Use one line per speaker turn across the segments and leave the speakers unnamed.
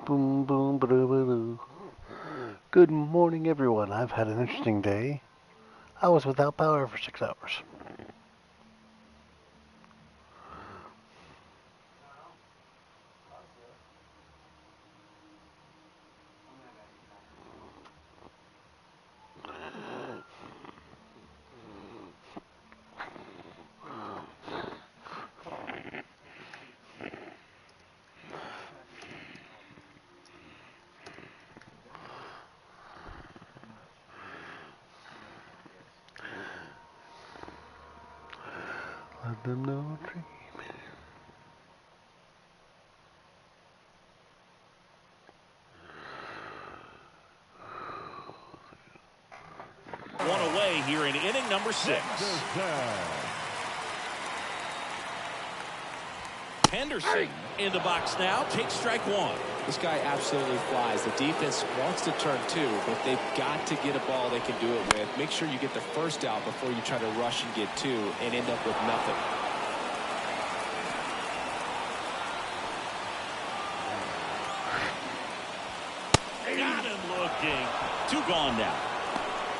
Boom, boom, ba-doo. Good morning, everyone. I've had an interesting day. I was without power for 6 hours. Let them know dream.
One away here in inning number 6. Henderson in the box now, takes strike 1.
This guy absolutely flies. The defense wants to turn 2, but they've got to get a ball they can do it with. Make sure you get the first out before you try to rush and get 2 and end up with nothing.
Got him looking. 2 gone now.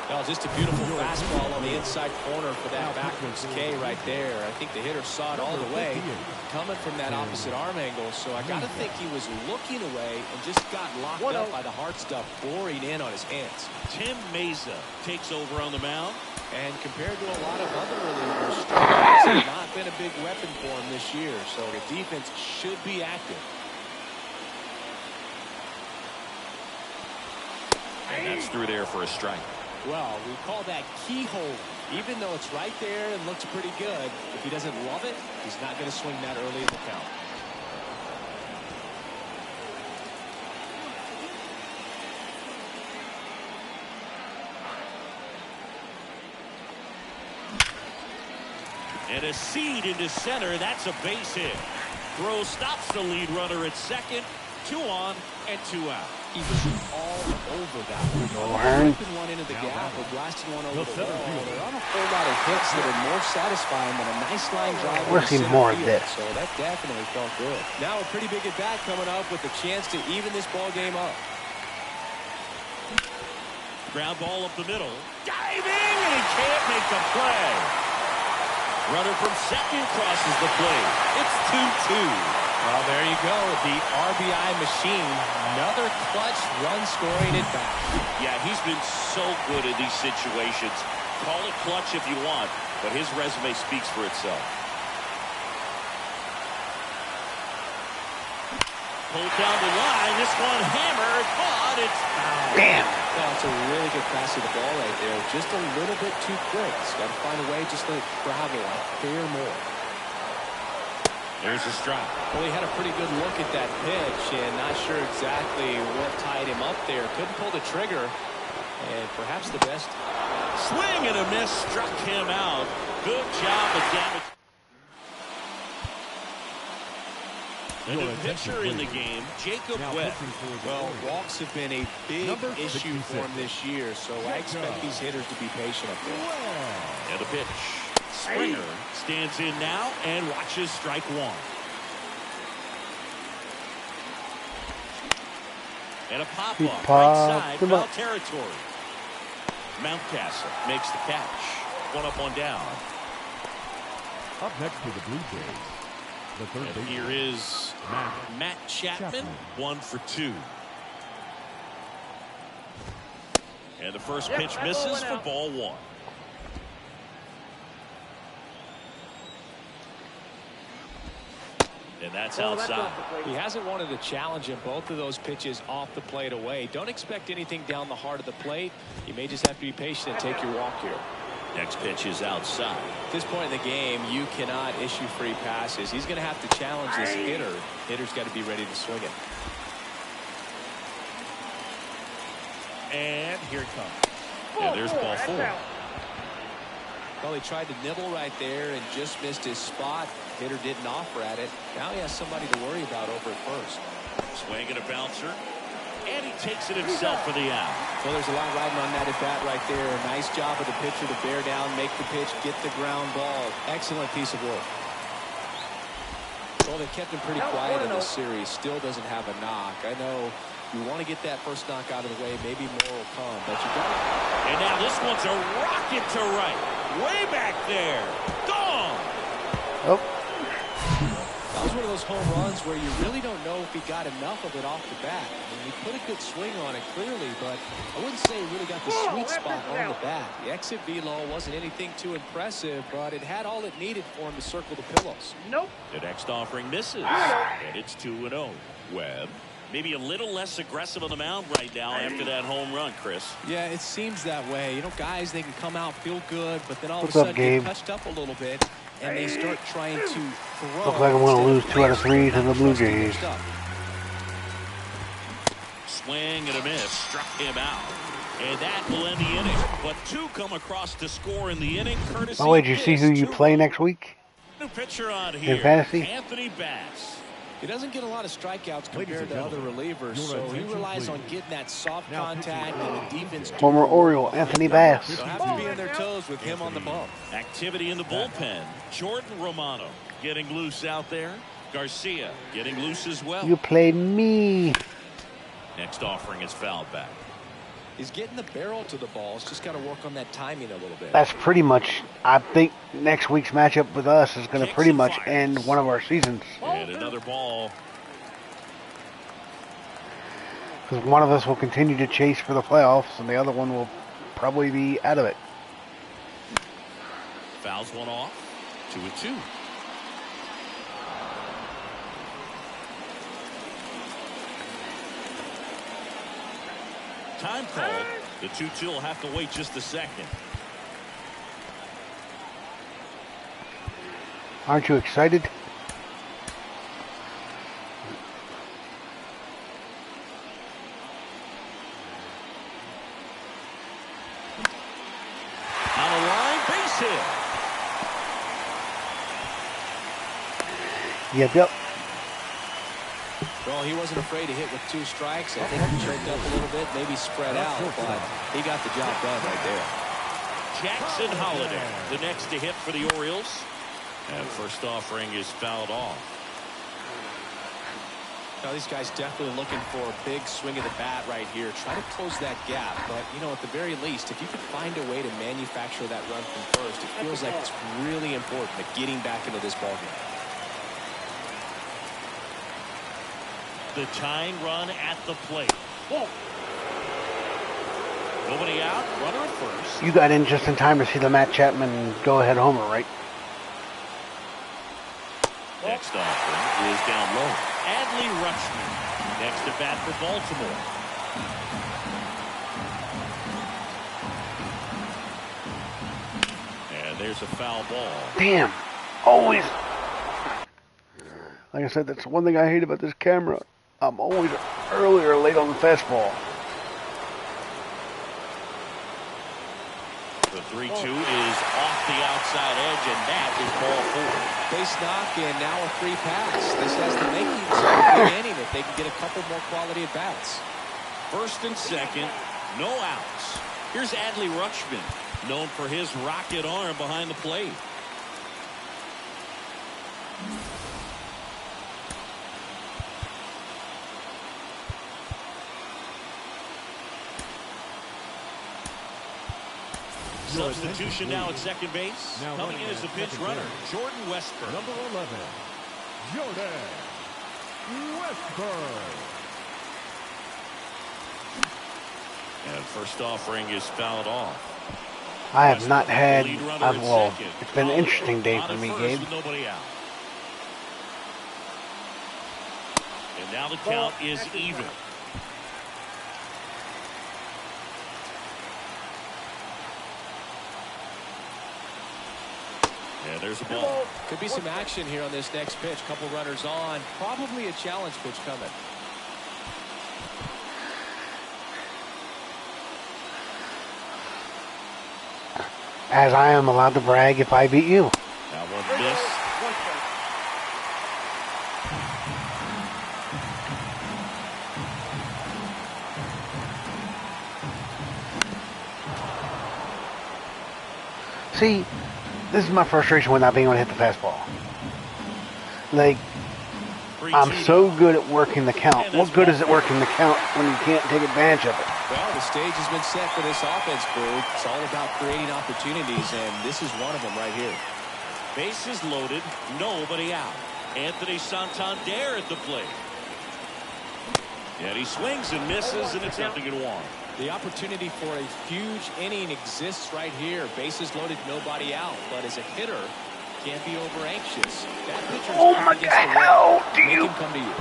Well, just a beautiful fastball on the inside corner for that backwards K right there. I think the hitter saw it all the way coming from that opposite arm angle. So I got to think he was looking away and just got locked up by the hard stuff boring in on his hands.
Tim Meza takes over on the mound.
And compared to a lot of other relievers, strikeouts have not been a big weapon for him this year. So the defense should be active.
And that's through there for a strike.
Well, we call that keyhole. Even though it's right there and looks pretty good, if he doesn't love it, he's not going to swing that early in the count.
And a seed into center. That's a base hit. Throw stops the lead runner at second. 2 on and 2 out.
He was all over that one. Ripping one into the gap or blasting one over the wall. There aren't a whole lot of hits that are more satisfying than a nice line drive.
We're seeing more of this.
So that definitely felt good. Now a pretty big at bat coming up with a chance to even this ball game up.
Ground ball up the middle. Diving, and he can't make the play. Runner from second crosses the plate. It's 2-2.
Well, there you go. The RBI machine. Another clutch run scoring at bat.
Yeah, he's been so good in these situations. Call it clutch if you want, but his resume speaks for itself. Pulled down the line. This one hammered, but it's foul.
Damn.
Well, it's a really good pass to the ball right there. Just a little bit too quick. He's got to find a way just to travel a fair more.
There's a strike.
Well, he had a pretty good look at that pitch and not sure exactly what tied him up there. Couldn't pull the trigger. And perhaps the best.
Swing and a miss struck him out. Good job of damage. The new pitcher in the game, Jacob Webb.
Well, walks have been a big issue for him this year, so I expect these hitters to be patient up there.
And the pitch. Springer stands in now and watches strike 1. And a pop-off right side, foul territory. Mountcastle makes the catch. 1 up, 1 down.
Up next for the Blue Jays, the third
And
baseman,
here is Matt Chapman, 1 for 2. And the first pitch misses for ball 1. And that's outside.
He hasn't wanted to challenge him. Both of those pitches off the plate away. Don't expect anything down the heart of the plate. You may just have to be patient and take your walk here.
Next pitch is outside.
At this point in the game, you cannot issue free passes. He's going to have to challenge this hitter. Hitter's got to be ready to swing it.
And here it comes. And there's ball 4.
Well, he tried to nibble right there and just missed his spot. Hitter didn't offer at it. Now he has somebody to worry about over at first.
Swing and a bouncer. And he takes it himself for the out.
Well, there's a lot riding on that at bat right there. Nice job of the pitcher to bear down, make the pitch, get the ground ball. Excellent piece of work. Well, they kept him pretty quiet in this series. Still doesn't have a knock. I know you want to get that first knock out of the way. Maybe more will come, but you got it.
And now this one's a rocket to right. Way back there. Gone.
Oh.
That was one of those home runs where you really don't know if he got enough of it off the bat. I mean, he put a good swing on it clearly, but I wouldn't say he really got the sweet spot on the bat. The exit velo wasn't anything too impressive, but it had all it needed for him to circle the pillows.
Nope. The next offering misses, and it's 2-0. Webb, maybe a little less aggressive on the mound right now after that home run, Chris.
Yeah, it seems that way. You know, guys, they can come out, feel good, but then all
What's
of a
up,
sudden
Gabe?
get touched up a little bit, and they start trying to throw.
Looks like I'm going to lose 2 out of 3 to the Blue Jays.
Swing and a miss. Struck him out. And that will end the inning. But 2 come across to score in the inning. Courtesy
By the way, did you see who you play next week?
New pitcher on here.
In fantasy?
Anthony Bass.
He doesn't get a lot of strikeouts compared to other relievers, so he relies on getting that soft contact and the defense.
Former Oriole, Anthony Bass.
They'll have to be on their toes with him on the bump.
Activity in the bullpen. Jordan Romano getting loose out there. Garcia getting loose as well.
You played me.
Next offering is fouled back.
He's getting the barrel to the ball. He's just got to work on that timing a little bit.
That's pretty much, I think next week's matchup with us is going to pretty much end one of our seasons.
And another ball.
Because one of us will continue to chase for the playoffs and the other one will probably be out of it.
Fouls one off. 2-2. Time called. The 2-2 will have to wait just a second.
Aren't you excited?
On a line, base hit.
Yep.
Well, he wasn't afraid to hit with 2 strikes. I think he choked up a little bit, maybe spread out, but he got the job done right there.
Jackson Holiday, the next to hit for the Orioles. And first offering is fouled off.
Now, these guys definitely looking for a big swing of the bat right here. Try to close that gap, but, you know, at the very least, if you could find a way to manufacture that run from first, it feels like it's really important at getting back into this ballgame.
The tying run at the plate. Whoa. Nobody out. Runner at first.
You got in just in time to see the Matt Chapman go-ahead homer, right?
Next offering is down low. Adley Rutschman next to bat for Baltimore. And there's a foul ball.
Damn. Always. Like I said, that's one thing I hate about this camera. I'm always early or late on the fastball.
The 3-2 is off the outside edge, and that is ball 4.
Base knock, and now a free pass. This has the makings of a big inning if they can get a couple more quality at bats.
First and second, no outs. Here's Adley Rutschman, known for his rocket arm behind the plate. Substitution now at second base.
Now
Coming in as the pinch runner, Jordan Westburg.
Number 11, Jordan Westburg.
And first offering is fouled off.
I have not had,
Lead runner at
well,
second.
it's been an interesting day for
On
me,
at
Gabe.
first with nobody out. And now the count is even. And there's a ball.
Could be some action here on this next pitch. Couple runners on. Probably a challenge pitch coming.
As I am allowed to brag if I beat you.
That one missed.
See, this is my frustration with not being able to hit the fastball. Like, I'm so good at working the count. What good is it working the count when you can't take advantage of it?
Well, the stage has been set for this offense, Boo. It's all about creating opportunities, and this is one of them right here.
Bases loaded, nobody out. Anthony Santander at the plate. And he swings and misses, and it's nothing in one.
The opportunity for a huge inning exists right here. Bases loaded, nobody out. But as a hitter, can't be over anxious. That pitcher's
my God, how do you?
Come to you.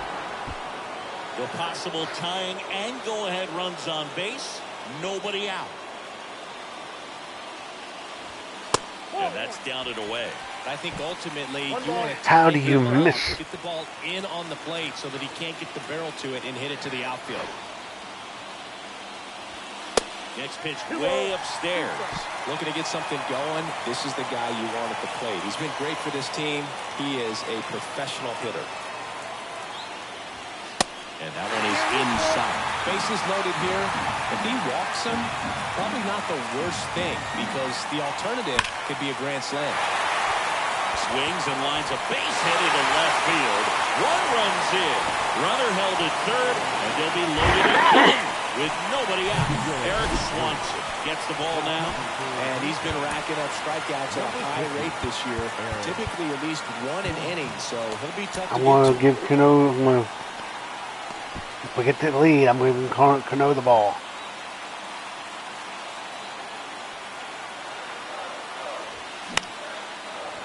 The possible tying and go-ahead runs on base, nobody out. And that's down and away.
I think ultimately you want to
How do you miss?
Get the ball in on the plate so that he can't get the barrel to it and hit it to the outfield.
Next pitch way upstairs.
Looking to get something going. This is the guy you want at the plate. He's been great for this team. He is a professional hitter.
And that one is inside.
Bases loaded here. If he walks him, probably not the worst thing, because the alternative could be a grand slam.
Swings and lines a base hit into left field. One runs in. Runner held at third, and they'll be loaded again with nobody out. Eric Swanson gets the ball now.
And he's been racking up strikeouts at a high rate this year. Typically at least one an inning, so he'll be tough to
I want to give Cano. If we get the lead, I'm going to give Cano the ball.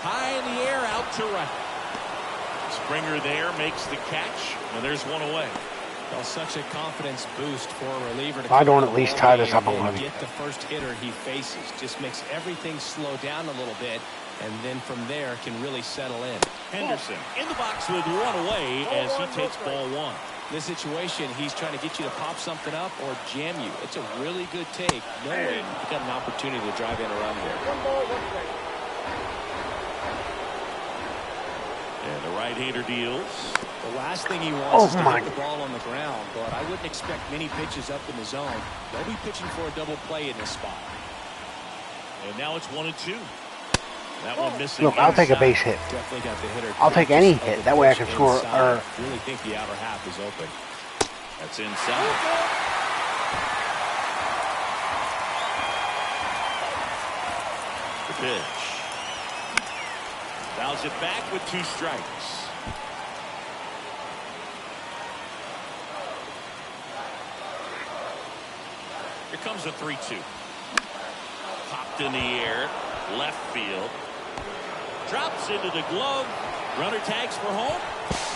High in the air, out to right. Springer there makes the catch, and there's one away.
Well, such a confidence boost for a reliever to
I don't at least tie this up
and
already.
get the first hitter he faces. Just makes everything slow down a little bit, and then from there can really settle in.
Henderson in the box with one away as he takes ball one.
In this situation, he's trying to get you to pop something up or jam you. It's a really good take, knowing you got an opportunity to drive in a run here.
And the right-hander deals.
The last thing he wants is to hit the ball on the ground, but I wouldn't expect many pitches up in the zone. They'll be pitching for a double play in this spot.
And now it's 1-2. That one missing.
Look, I'll take a base hit.
Definitely got the hitter.
I'll take any hit. That way I can score.
Really think the outer half is open.
That's inside. The pitch. Fouls it back with 2 strikes. Here comes a 3-2. Popped in the air. Left field. Drops into the glove. Runner tags for home.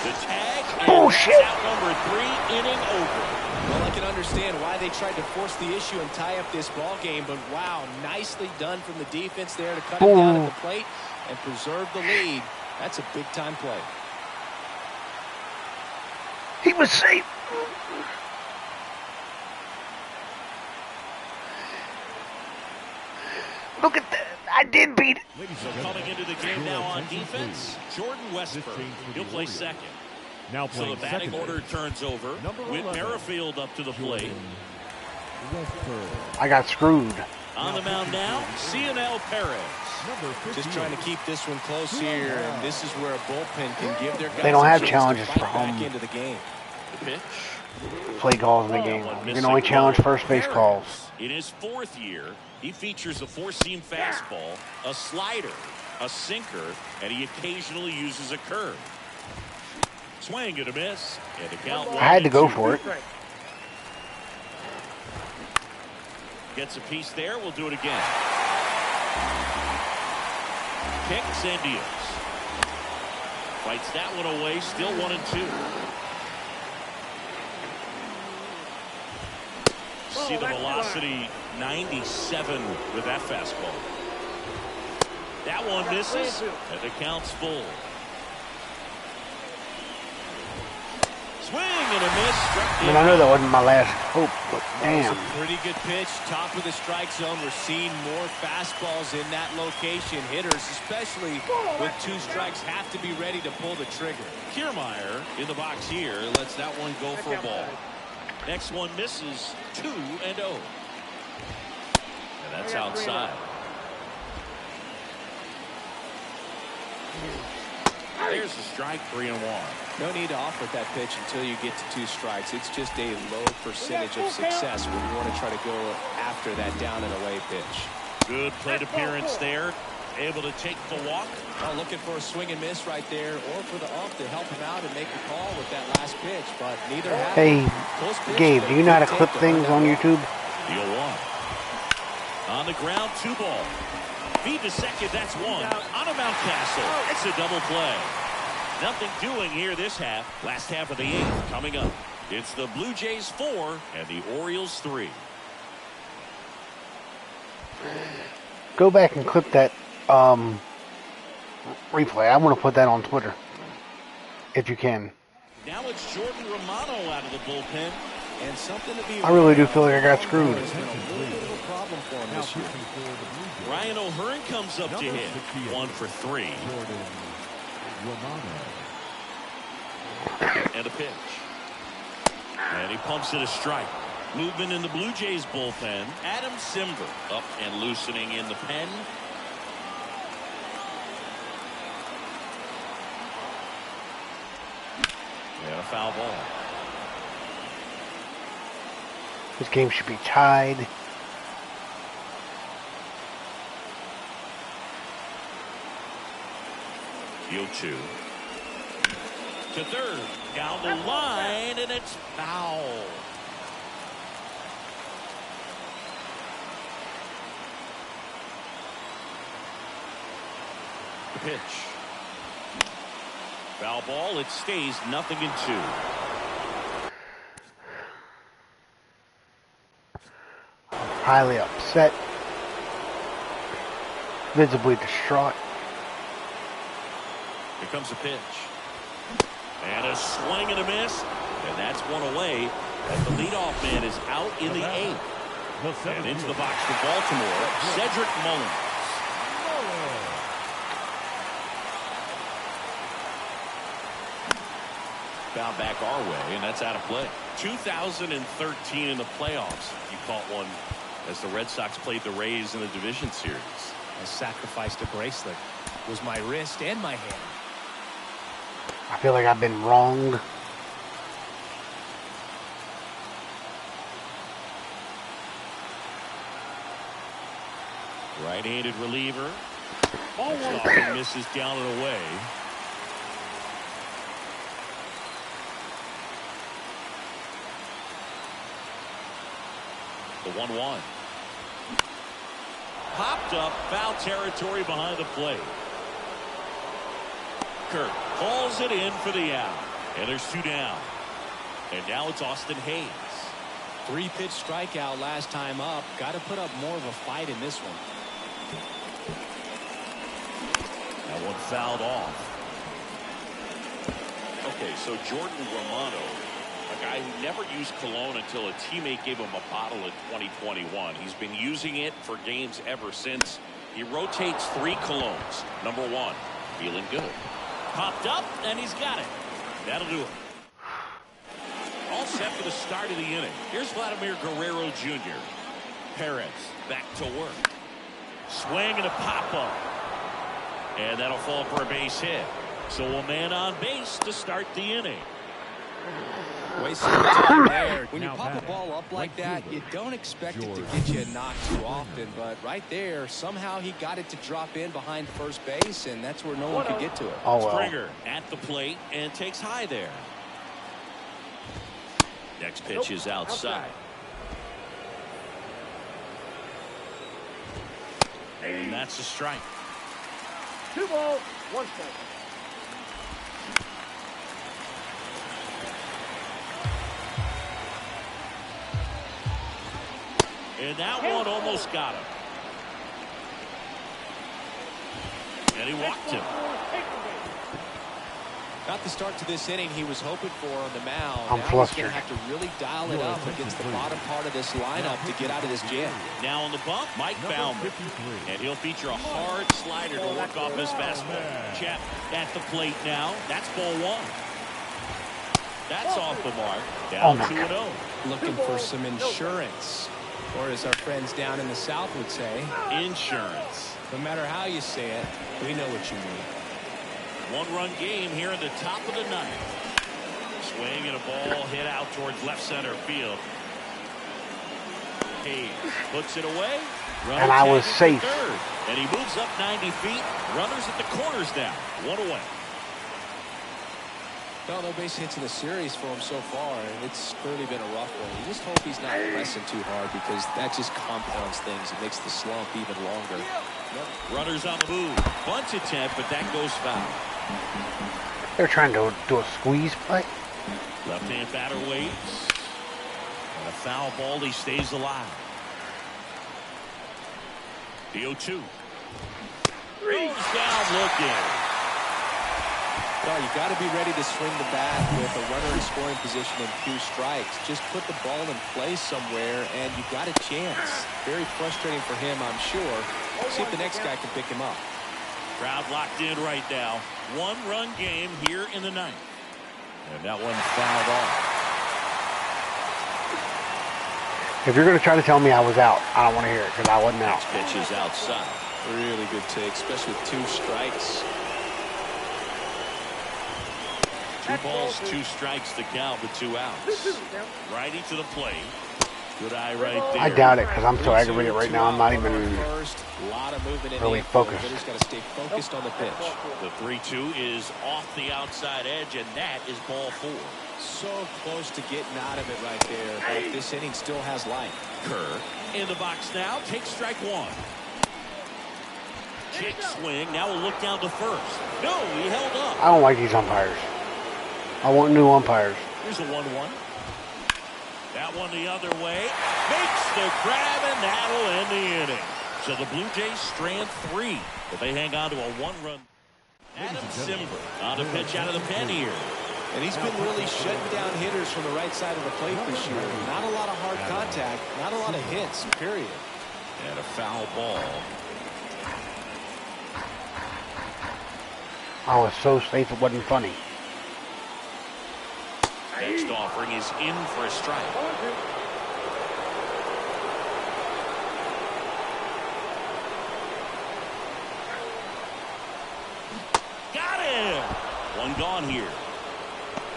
The tag.
Bullshit.
Out number 3, inning over.
Well, I can understand why they tried to force the issue and tie up this ball game, but wow, nicely done from the defense there to cut it down at the plate and preserve the lead. That's a big-time play.
He was safe. Look at that. I did beat it.
So coming into the game now on defense, Jordan Westburg. He'll play second.
Now
So the batting order turns over. Whit Merrifield up to the plate.
I got screwed.
On the mound now, Cionel Perez.
Just trying to keep this one close here, and this is where a bullpen can give their guys
They don't
a
have
chance
challenges
to
for
fight back
home.
into the game.
The pitch.
Play calls in the game. You can only challenge first base calls.
In his 4th year, he features a 4-seam fastball, a slider, a sinker, and he occasionally uses a curve. Swing and a miss. And the count.
I had to go for it.
Gets a piece there. We'll do it again. Kicks and deals. Fights that one away. Still 1-2. See the velocity 97 with that fastball. That one misses, and the count's full. Swing and a miss.
I mean, I know that wasn't my last hope, but damn.
A pretty good pitch, top of the strike zone. We're seeing more fastballs in that location. Hitters, especially with 2 strikes, have to be ready to pull the trigger.
Kiermaier in the box here lets that one go for a ball. Next one misses, 2-0. And that's outside. There's the strike, 3-1.
No need to offer that pitch until you get to 2 strikes. It's just a low percentage of success when you want to try to go after that down and away pitch.
Good plate appearance there. Able to take the walk.
Well, looking for a swing and miss right there, or for the ump to help him out and make the call with that last pitch, but neither happened.
Hey, Gabe, do you know how to clip things on YouTube?
Deal 1. On the ground, 2 ball. Feed to second, that's 1. On a Mountcastle, it's a double play. Nothing doing here this half. Last half of the 8th coming up. It's the Blue Jays 4 and the Orioles 3.
Go back and clip that replay. I want to put that on Twitter, if you can.
Now it's Jordan Romano out of the bullpen.
And something to be
I really do feel like I got screwed.
It's been a little bit of a problem for him this year.
Ryan O'Hearn comes up to hit. 1 for 3.
Jordan Romano.
And a pitch. And he pumps it a strike. Movement in the Blue Jays bullpen. Adam Simber up and loosening in the pen. And a foul ball.
This game should be tied.
Deal 2. To third. Down the line, and it's foul. The pitch. Foul ball. It stays 0-2.
Highly upset. Visibly distraught.
Here comes a pitch. And a swing and a miss. And that's 1 away. And the leadoff man is out in the 8th. And into the box for Baltimore, Cedric Mullins. Foul back our way, and that's out of play. 2013 in the playoffs. You caught one as the Red Sox played the Rays in the division series.
I sacrificed a bracelet. It was my wrist and my hand.
I feel like I've been wronged.
Right-handed reliever. Often misses down and away. The 1-1. Popped up, foul territory behind the plate. Kirk calls it in for the out. And there's 2 down. And now it's Austin Hayes.
3-pitch strikeout last time up. Got to put up more of a fight in this one.
That one fouled off. Okay, so Jordan Romano, a guy who never used cologne until a teammate gave him a bottle in 2021. He's been using it for games ever since. He rotates 3 colognes. Number 1, feeling good. Popped up, and he's got it. That'll do it. All set for the start of the inning. Here's Vladimir Guerrero Jr. Perez back to work. Swing and a pop-up. And that'll fall for a base hit. So a man on base to start the inning.
Wasting time there. When you pop a ball up like that, you don't expect it to get you a knock too often. But right there, somehow he got it to drop in behind first base, and that's where no one could get to it.
Oh, well.
Springer at the plate and takes high there. Next pitch is outside. And that's a strike.
2 balls, 1 strike.
And that one almost got him. And he walked him.
Got the start to this inning he was hoping for on the mound.
I'm
now
flustered.
He's going to have to really dial it up against the bottom part of this lineup to get out of this jam.
Now on the bump, Mike Baumann. And he'll feature a hard slider to work off his fastball. Chap at the plate now. That's ball 1. That's off the mark. Down 2-0.
Looking for some insurance. Or as our friends down in the South would say,
insurance.
No matter how you say it, we know what you mean.
One-run game here in the top of the ninth. Swing and a ball hit out towards left center field. Hayes puts it away.
And I was safe.
Third, and he moves up 90 feet. Runners at the corners now. One away.
Well, no base hits in the series for him so far, and it's clearly been a rough one. You just hope he's not pressing too hard because that just compounds things. It makes the slump even longer.
Runners on the move. Bunt attempt, but that goes foul.
They're trying to do a squeeze play.
Left-hand batter waits. And a foul ball. He stays alive. The 0-2. He's down looking.
Well, you got to be ready to swing the bat with a runner in scoring position and 2 strikes. Just put the ball in play somewhere, and you got a chance. Very frustrating for him, I'm sure. See if the next guy can pick him up.
Crowd locked in right now. One-run game here in the ninth. And that one fouled off.
If you're going to try to tell me I was out, I don't want to hear it because I wasn't out.
Pitch is outside.
Really good take, especially with 2 strikes.
2 balls, 2 strikes to count with 2 outs. Righty to the plate. Good eye right there.
I doubt it because I'm so aggravated right now. I'm not even really focused.
He's got to stay focused on the pitch.
The 3-2 is off the outside edge, and that is ball 4.
So close to getting out of it right there. But this inning still has life.
Kerr in the box now. Takes strike 1. Kick swing. Now we'll look down to first. No, he held up.
I don't like these umpires. I want new umpires.
Here's a 1-1. That one the other way. Makes the grab, and that'll end the inning. So the Blue Jays strand 3. But they hang on to a 1-run. Adam Simber on a pitch out of the pen here.
And he's been really shutting down hitters from the right side of the plate this year. Not a lot of hard contact. Not a lot of hits, period.
And a foul ball.
I was so safe it wasn't funny.
Next offering is in for a strike. Got him! One gone here.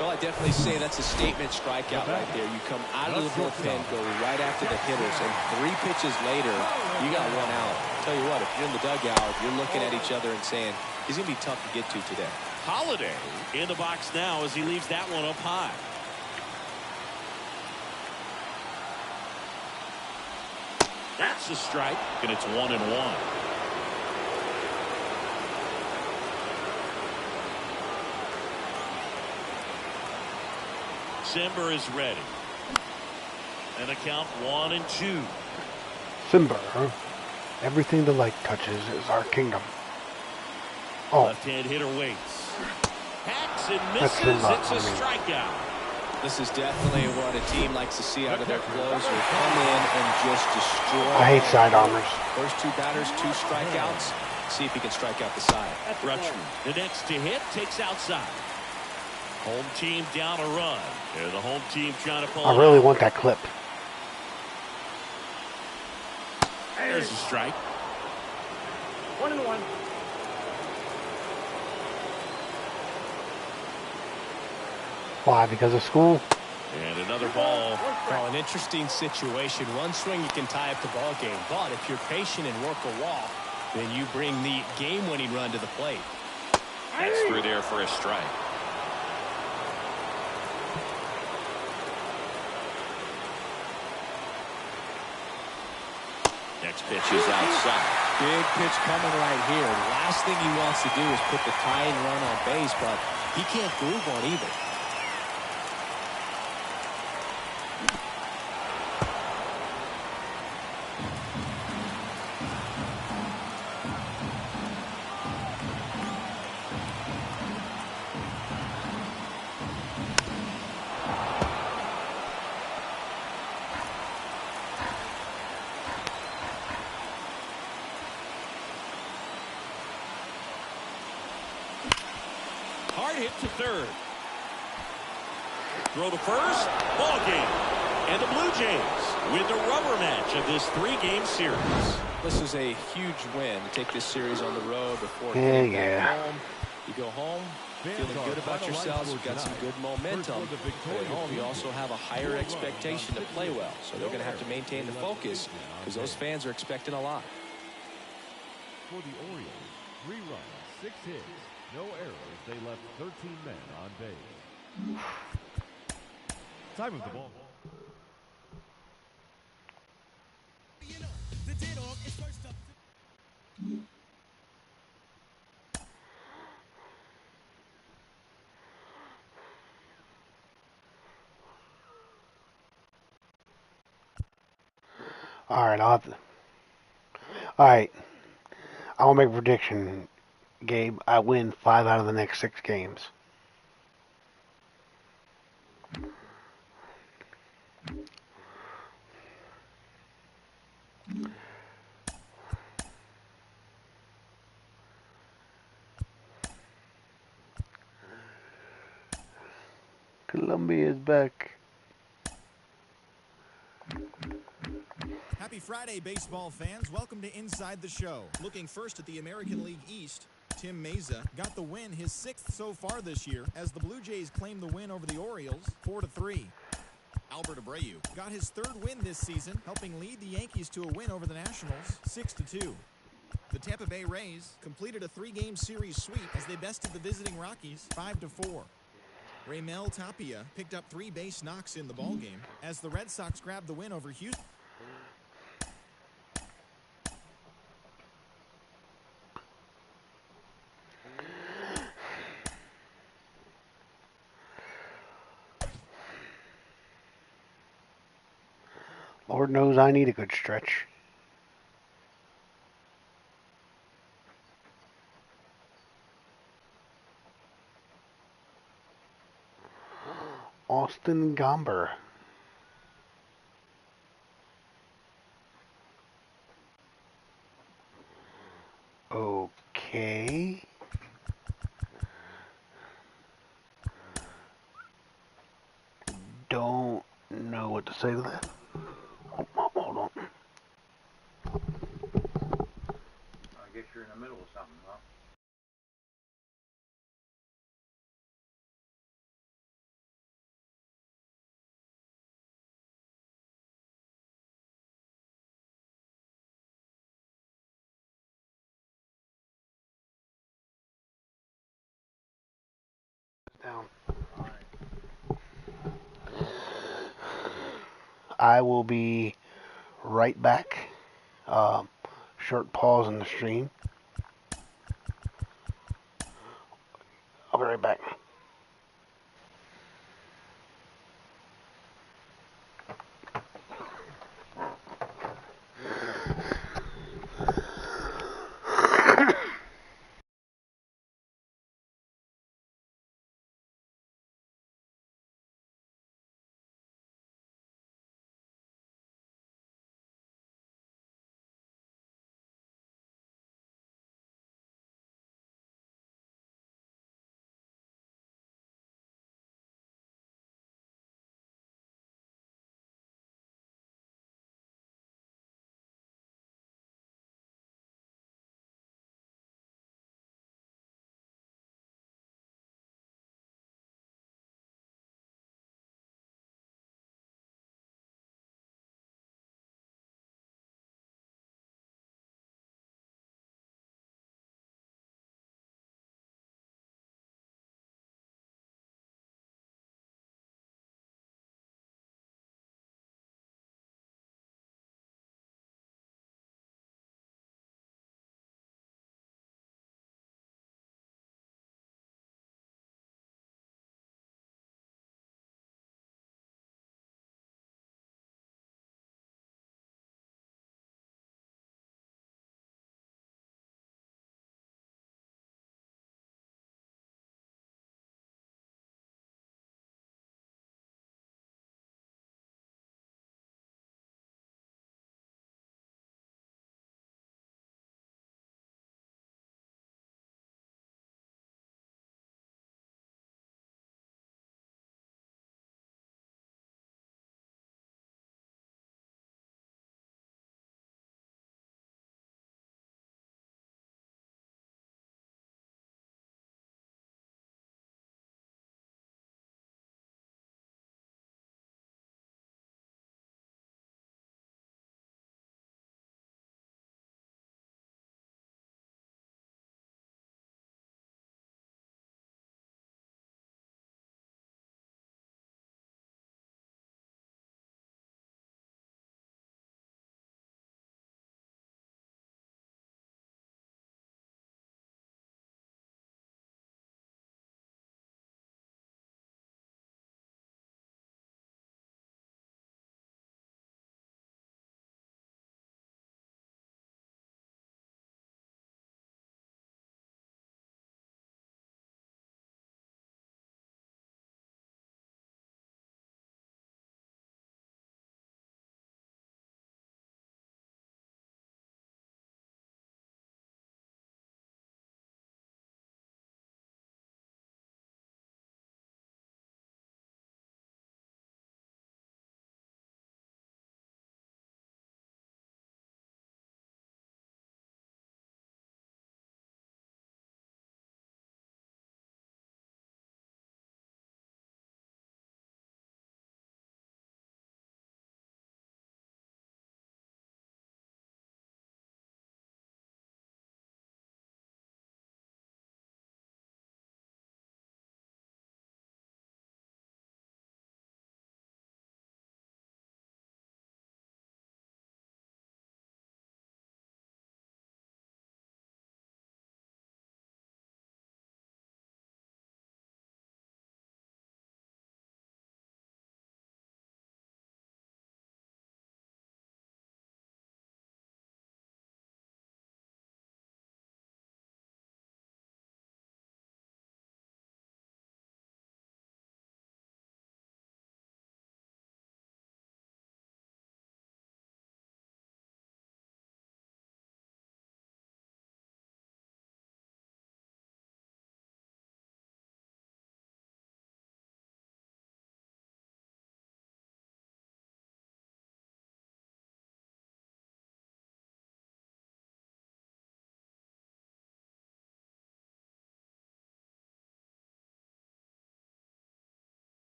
Well, I definitely say that's a statement strikeout right there. You come out of the bullpen, go right after the hitters, and 3 pitches later, you got 1 out. Tell you what, if you're in the dugout, you're looking at each other and saying, he's going to be tough to get to today.
Holiday in the box now as he leaves that one up high. That's a strike, and it's 1-1. Simber is ready. And a count 1-2.
Simber, huh? Everything the light touches is our kingdom. Oh.
Left-hand hitter waits. Hacks and
That's
misses.
Simba,
It's a strikeout.
This is definitely what a team likes to see out of their closer. Come in and just destroy.
I hate sidearmers.
First 2 batters, 2 strikeouts. See if he can strike out the side.
Rutschman, the next to hit, takes outside. Home team down a run. And the home team trying to pull
I really want that clip.
There's a strike.
1-1.
Why? Because of school?
And another ball.
Well, an interesting situation. One swing, you can tie up the ball game. But if you're patient and work a walk, then you bring the game-winning run to the plate.
That's through there for a strike. Next pitch is outside.
Big pitch coming right here. Last thing he wants to do is put the tying run on base, but he can't groove on either.
Hard hit to third. Throw to first. Ball game. And the Blue Jays win the rubber match of this 3-game series.
This is a huge win to take this series on the road before
Yeah.
getting back home. You go home,
Fans
feeling
are
good about yourselves,
finalized
you've got some
tonight.
good momentum.
First for the
But at
victorious
home, you
Blue
also
Jays.
have a higher
4 runs
expectation
on
to play
6
well.
hits.
So they're going to have to
No
maintain the
errors. They left
focus
15 on
because those
base.
fans are expecting a lot.
For the Orioles, 3 runs, 6 hits, no errors. They left 13 men on base. Time of the ball.
All right, All right, I'll make a prediction, Gabe. I win 5 out of the next 6 games. Columbia is back.
Happy Friday, baseball fans. Welcome to Inside the Show. Looking first at the American League East, Tim Mesa got the win, his 6th so far this year, as the Blue Jays claim the win over the Orioles, 4-3. Albert Abreu got his 3rd win this season, helping lead the Yankees to a win over the Nationals, 6-2. The Tampa Bay Rays completed a 3-game series sweep as they bested the visiting Rockies, 5-4. Raimel Tapia picked up 3 base knocks in the ballgame as the Red Sox grabbed the win over Houston.
Lord knows I need a good stretch. Austin Gomber. Okay. Don't know what to say to that. Hold on.
I guess you're in the middle of something, huh?
Down.
All right.
I will be right back. Short pause in the stream. I'll be right back.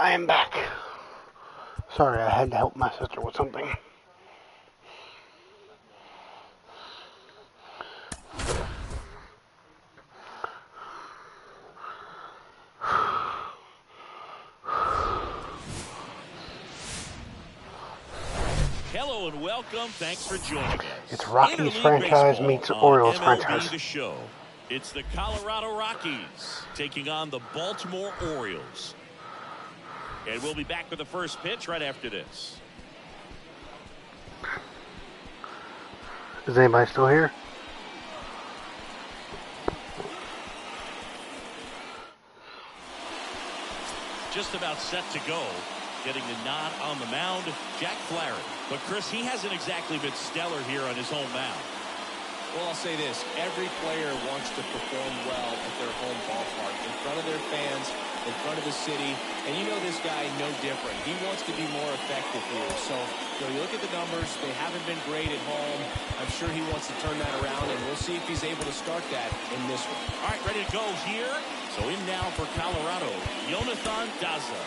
I am back. Sorry, I had to help my sister with something.
Hello and welcome. Thanks for joining us.
It's Rockies
Interleague
franchise
Baseball
meets
on
Orioles
MLB
franchise.
The Show. It's the Colorado Rockies taking on the Baltimore Orioles. And we'll be back with the first pitch right after this.
Is anybody still here?
Just about set to go. Getting the nod on the mound, Jack Flaherty. But Chris, he hasn't exactly been stellar here on his home mound.
Well, I'll say this. Every player wants to perform well at their home ballpark, in front of their fans, in front of the city. And you know this guy no different. He wants to be more effective here. So, you look at the numbers. They haven't been great at home. I'm sure he wants to turn that around, and we'll see if he's able to start that in this one.
All right, ready to go here. So in now for Colorado, Jonathan Daza.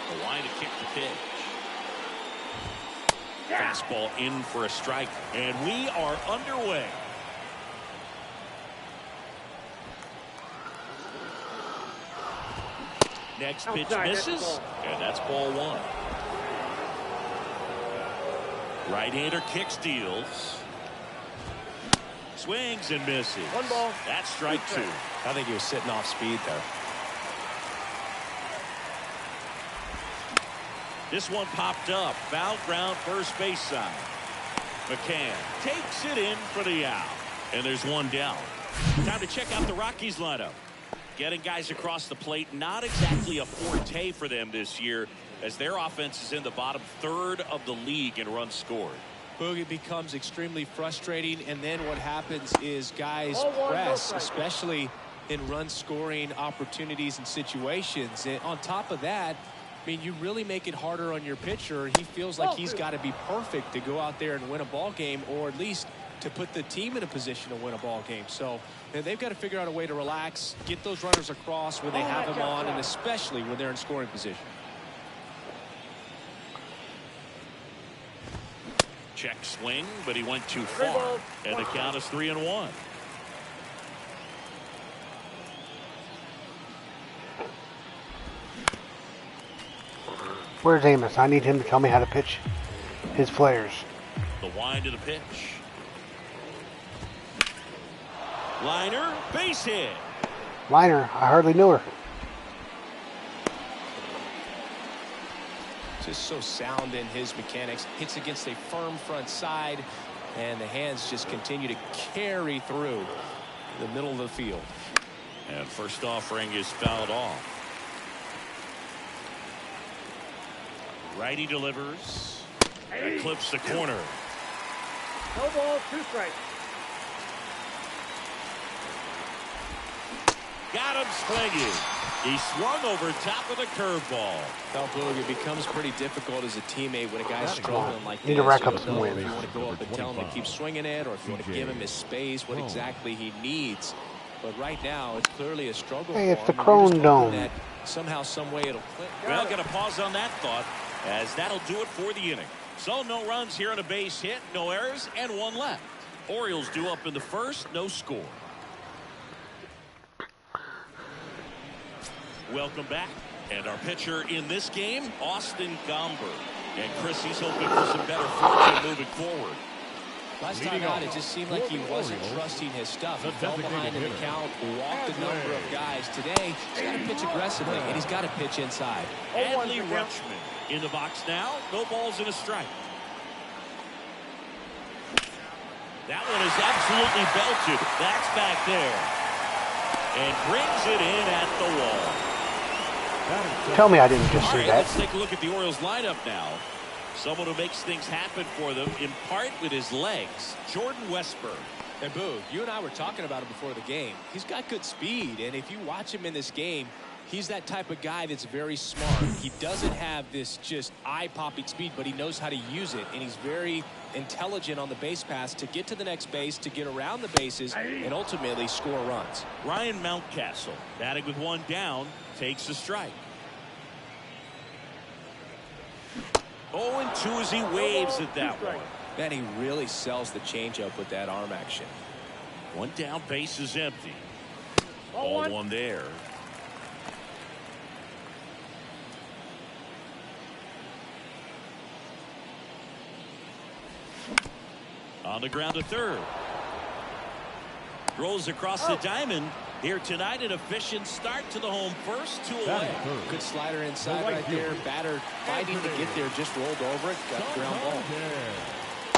The line to kick the pitch. Fastball in for a strike, and we are underway. Next pitch misses, and that's ball one. Right-hander kick steals. Swings and misses.
One ball.
That's strike two.
I think he was sitting off speed there.
This one popped up. Foul ground, first base side. McCann takes it in for the out. And there's one down. Time to check out the Rockies lineup. Getting guys across the plate, not exactly a forte for them this year, as their offense is in the bottom third of the league in runs scored.
Boog, it becomes extremely frustrating, and then what happens is guys press, especially in run scoring opportunities and situations. And on top of that, I mean, you really make it harder on your pitcher. He feels like he's got to be perfect to go out there and win a ball game, or at least to put the team in a position to win a ball game. So they've got to figure out a way to relax, get those runners across when they have them on, and especially when they're in scoring position.
Check swing, but he went too far, and the count is 3-1.
Where's Amos? I need him to tell me how to pitch his flares.
The wind to the pitch. Liner, base hit.
Liner, I hardly knew her.
Just so sound in his mechanics. Hits against a firm front side, and the hands just continue to carry through the middle of the field.
And first offering is fouled off. Righty delivers. And clips the corner.
No ball, 2 strikes.
Got him swinging. He swung over top of the curveball.
Boog, it becomes pretty difficult as a teammate when a guy's struggling like this.
Need to rack up
You don't
some
know
wins.
if you want to go up and tell him to keep swinging it, or if you want to give him his space, what exactly he needs. But right now, it's clearly a struggle
Hey,
for
it's the
him.
Crone
You're just hoping
Dome.
that somehow, some way, it'll click.
Well, going to pause on that thought, as that'll do it for the inning. So no runs here on a base hit, no errors, and 1 left. Orioles due up in the first, no score. Welcome back. And our pitcher in this game, Austin Gomber. And Chris, he's hoping for some better fortune moving forward.
Last time out, it just seemed like he wasn't trusting his stuff. He fell behind in the count, walked a number of guys. Today, he's got to pitch aggressively, and he's got to pitch inside.
Adley Rutschman in the box now. No balls and a strike. That one is absolutely belted. That's back there. And brings it in at the wall.
Tell me I didn't just
All
see
right,
that.
let's take a look at the Orioles lineup now. Someone who makes things happen for them, in part with his legs, Jordan Westburg.
And Boo, you and I were talking about it before the game. He's got good speed, and if you watch him in this game, he's that type of guy that's very smart. He doesn't have this just eye-popping speed, but he knows how to use it, and he's very intelligent on the base pass to get to the next base, to get around the bases, and ultimately score runs.
Ryan Mountcastle, batting with one down, takes a strike. 0-2 as he waves at that one.
Man, he really sells the changeup with that arm action.
One down, base is empty. Ball one there. On the ground to third. Rolls across the diamond. Here tonight, an efficient start to the home first, 2 away.
Good slider inside right there. Batter fighting to get there, just rolled over it. Got the ground ball.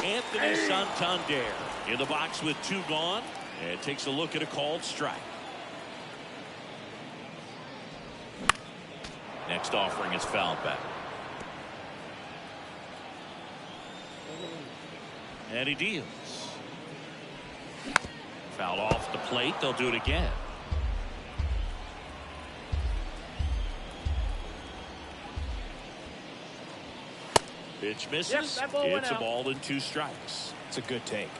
Anthony Santander in the box with 2 gone, and takes a look at a called strike. Next offering is fouled back. And he deals. Foul off the plate. They'll do it again. Pitch misses.
Yep, that ball went
it's a
out.
ball and 2 strikes.
It's a good take.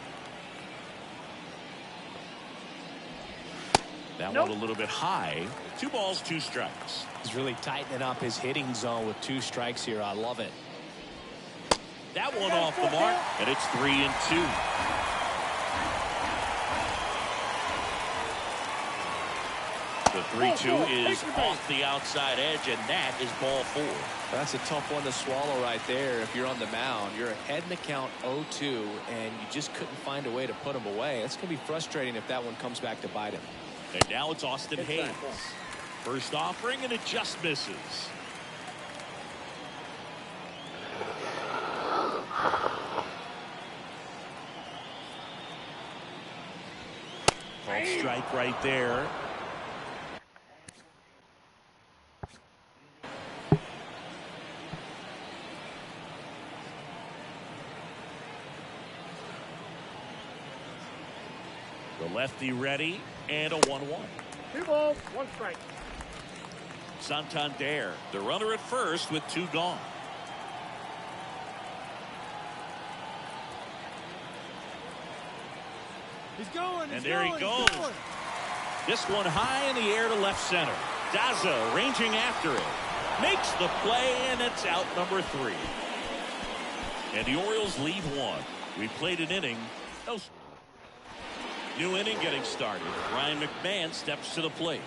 That one a little bit high. 2 balls, 2 strikes.
He's really tightening up his hitting zone with 2 strikes here. I love it.
That one off the mark, and it's 3-2. The 3-2 is off the outside edge, and that is ball 4.
That's a tough one to swallow right there. If you're on the mound, you're ahead in the count 0-2, and you just couldn't find a way to put him away. It's going to be frustrating if that one comes back to bite him.
And now it's Austin Hayes. First offering, and it just misses. Called strike right there. The lefty ready, and a 1-1.
2 balls, 1 strike.
Santander, the runner at first with 2 gone.
He's going.
And there he goes. This one high in the air to left center. Daza ranging after it. Makes the play, and it's out number 3. And the Orioles lead 1. We played an inning. New inning getting started. Ryan McMahon steps to the plate.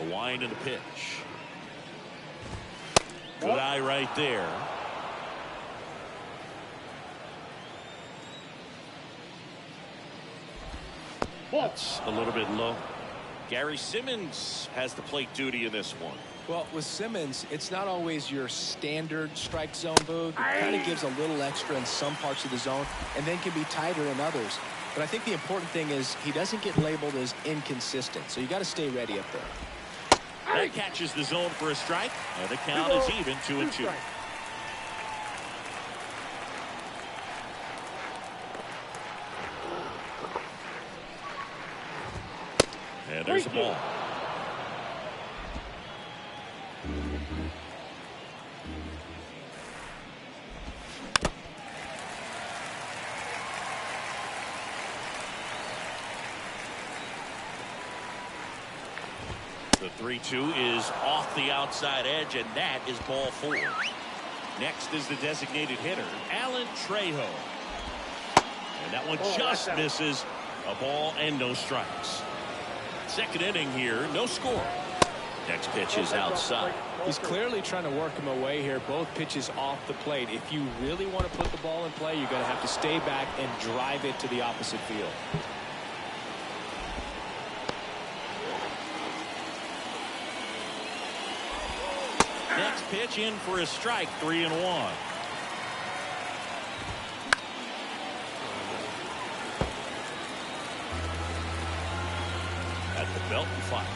A wind and a pitch. Good eye right there. That's a little bit low. Gary Simmons has the plate duty in this one.
Well, with Simmons, it's not always your standard strike zone, Boo. It kind of gives a little extra in some parts of the zone and then can be tighter in others. But I think the important thing is he doesn't get labeled as inconsistent, so you got to stay ready up there.
That catches the zone for a strike, and the count is even 2-2. And there's a ball. The 3-2 is off the outside edge, and that is ball 4. Next is the designated hitter, Alan Trejo. And that one just misses. A ball and no strikes. Second inning here, no score. Next pitch is outside.
He's clearly trying to work him away here. Both pitches off the plate. If you really want to put the ball in play, you're going to have to stay back and drive it to the opposite field.
Next pitch in for a strike, 3-1. At the belt and fires.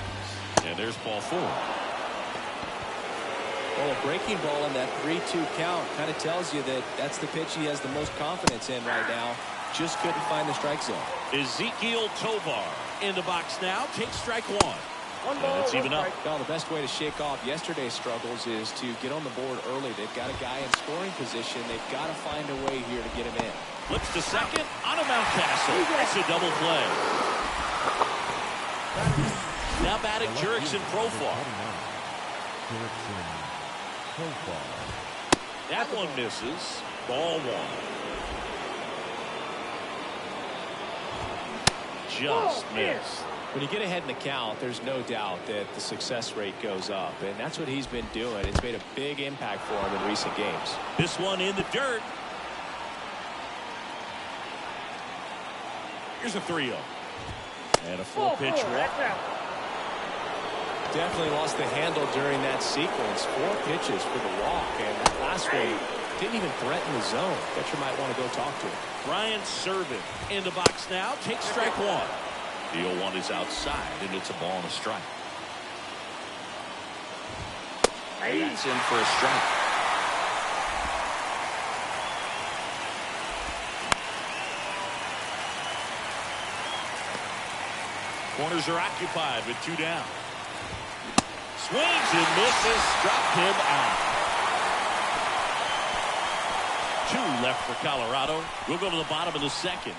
And there's ball 4.
Well, a breaking ball in that 3-2 count kind of tells you that that's the pitch he has the most confidence in right now. just couldn't find the strike zone.
Ezekiel Tovar in the box now. Takes strike one.
One ball,
And it's
one
even up.
strike.
Well, the best way to shake off yesterday's struggles is to get on the board early. They've got a guy in scoring position. They've got to find a way here to get him in.
Flips to second on a Mountcastle. That's a double play. Now batting Jurickson Profar. That one misses. Ball one. Just missed.
When you get ahead in the count, there's no doubt that the success rate goes up, and that's what he's been doing. It's made a big impact for him in recent games.
This one in the dirt. Here's a 3-0. And a full pitch walk.
That's out.
Definitely lost the handle during that sequence. 4 pitches for the walk, and that last one didn't even threaten the zone. Catcher might want to go talk to him.
Ryan Servant in the box now. Takes strike one. The 0-1 is outside, and it's a ball and a strike. That's in for a strike. Corners are occupied with 2 down. Swings and misses. Struck him out. 2 left for Colorado. We'll go to the bottom of the second.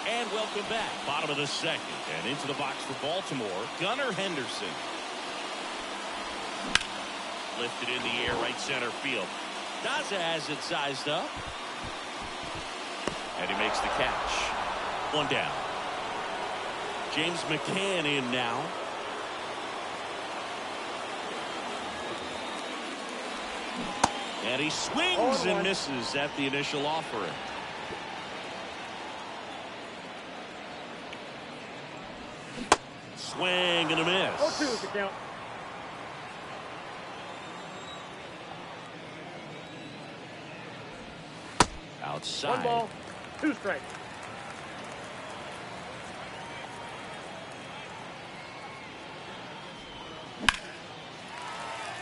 And welcome back. Bottom of the second. And into the box for Baltimore, Gunnar Henderson. Lifted in the air, right center field. Daza has it sized up. And he makes the catch. 1 down. James McCann in now. And he swings and misses at the initial offering. Swing and a miss.
0-2 is the count.
Outside.
1 ball, 2 strikes.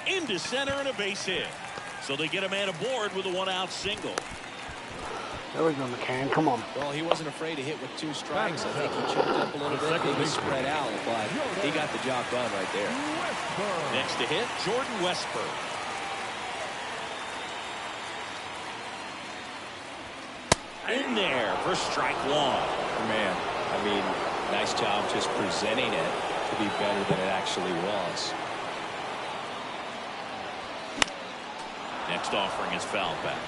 Into center and a base hit. So they get a man aboard with a 1-out single.
There we go, McCann. Come on.
Well, he wasn't afraid to hit with 2 strikes. I think he choked up a little bit, maybe spread out, but he got the job done right there.
Next to hit, Jordan Westburg. In there for strike 1.
Man, I mean, nice job just presenting it to be better than it actually was.
Next offering is fouled back.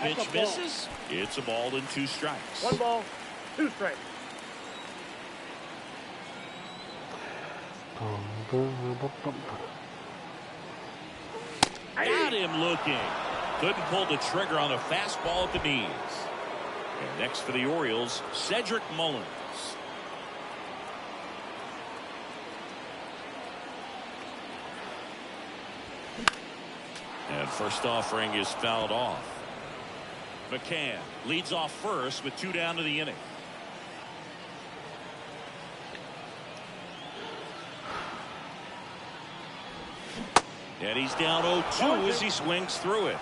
Pitch misses. It's a ball and 2 strikes.
1 ball, 2 strikes.
Got him looking. Couldn't pull the trigger on a fastball at the knees. And next for the Orioles, Cedric Mullins. And first offering is fouled off. McCann leads off first with 2 down to the inning. And he's down 0-2 as he swings through it.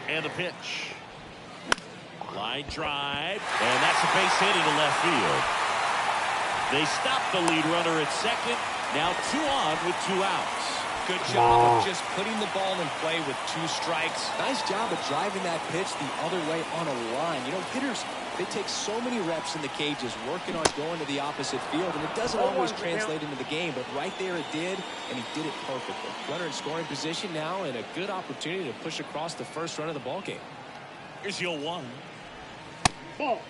And the pitch. Line drive. And that's a base hit into left field. They stop the lead runner at second. Now 2 on with 2 outs.
Good job of just putting the ball in play with 2 strikes. Nice job of driving that pitch the other way on a line. You know, hitters, they take so many reps in the cages working on going to the opposite field, and it doesn't always translate into the game, but right there it did, and he did it perfectly. Runner in scoring position now, and a good opportunity to push across the first run of the ball game.
Here's the 0-1.
Ball.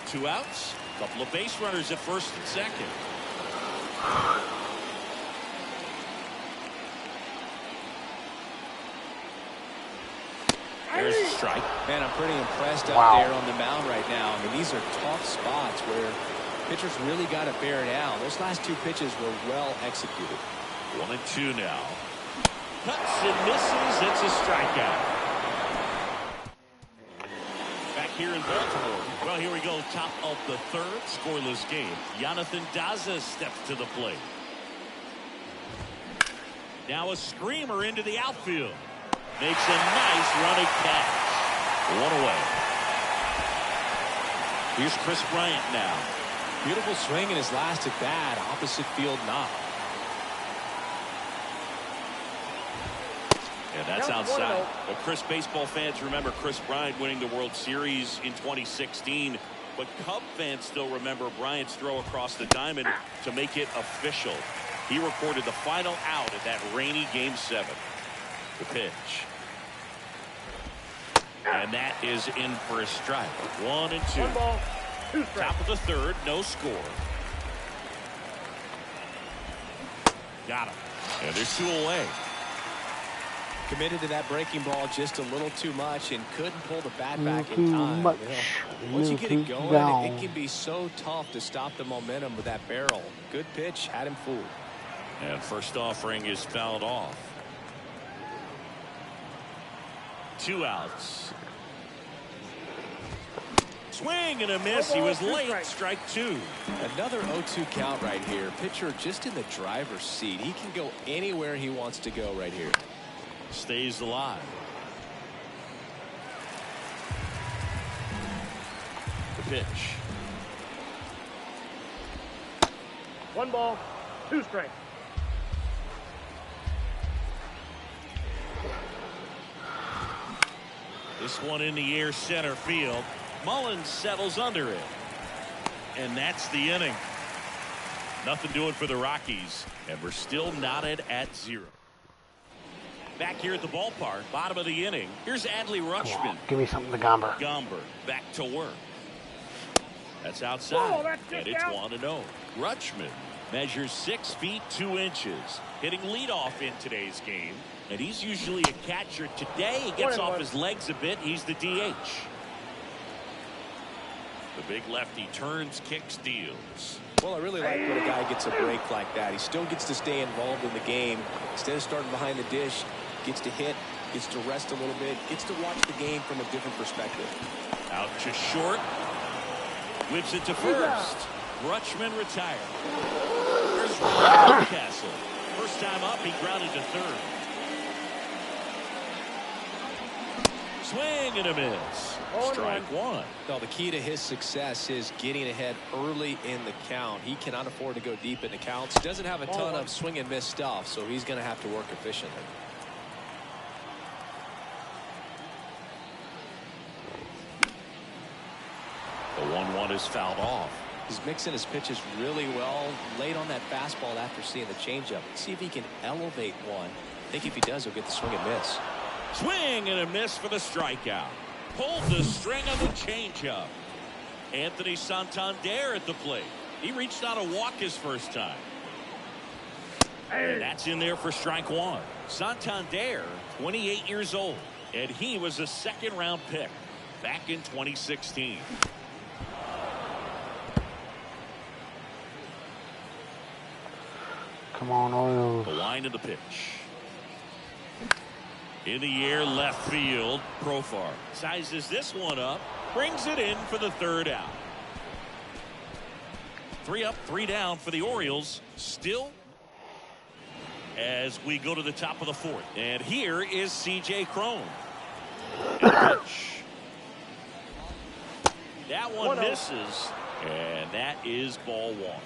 2 outs. Couple of base runners at first and second. There's the strike.
Man, I'm pretty impressed out there on the mound right now. I mean, these are tough spots where pitchers really got to bear down. Those last 2 pitches were well executed.
1-2 now. Cuts and misses. It's a strikeout. Back here in Baltimore. Well, here we go. Top of the third. Scoreless game. Jonathan Daza steps to the plate. Now a screamer into the outfield. Makes a nice running catch. One away. Here's Chris Bryant now.
Beautiful swing in his last at bat. Opposite field knock.
And that's outside. But Chris baseball fans remember Chris Bryant winning the World Series in 2016. But Cub fans still remember Bryant's throw across the diamond to make it official. He recorded the final out at that rainy Game 7. The pitch. And that is in for a strike. 1 and 2.
1 ball, 2 strikes.
Top of the third, no score. Got him. And there's 2 away.
Committed to that breaking ball just a little too much and couldn't pull the bat back in time. Once you get it going, it can be so tough to stop the momentum with that barrel. Good pitch, had him fooled.
And first offering is fouled off. 2 outs. Swing and a miss. He was late. Strike 2.
Another 0-2 count right here. Pitcher just in the driver's seat. He can go anywhere he wants to go right here.
Stays alive. The pitch.
1 ball, 2 strikes.
This one in the air, center field. Mullins settles under it. And that's the inning. Nothing doing for the Rockies. And we're still knotted at 0. Back here at the ballpark, bottom of the inning. Here's Adley Rutschman.
Give me something to Gomber.
Gomber back to work. That's outside. And it's 1-0. Rutschman measures 6 feet 2 inches. Hitting leadoff in today's game. And he's usually a catcher. Today he gets off his legs a bit. He's the DH. The big lefty turns, kicks, deals.
Well, I really like when a guy gets a break like that. He still gets to stay involved in the game. Instead of starting behind the dish, gets to hit, gets to rest a little bit, gets to watch the game from a different perspective.
Out to short. Whips it to first. Rutschman retired. There's Castle. First time up, he grounded to third. Swing and a miss. Strike 1.
Well, the key to his success is getting ahead early in the count. He cannot afford to go deep in the counts. Doesn't have a ton of swing and miss stuff, so he's going to have to work efficiently.
The 1-1 is fouled off.
He's mixing his pitches really well. Late on that fastball after seeing the changeup. Let's see if he can elevate one. I think if he does, he'll get the swing and miss.
Swing and a miss for the strikeout. Pulled the string on the changeup. Anthony Santander at the plate. He reached out a walk his first time. And that's in there for strike 1. Santander, 28 years old, and he was a 2nd-round pick back in 2016.
Come on, Orioles.
The line of the pitch. In the air, left field. Profar sizes this one up, brings it in for the 3rd out. 3 up, 3 down for the Orioles. Still as we go to the top of the 4th. And here is C.J. Cron. Pitch. That one misses, and that is ball 1.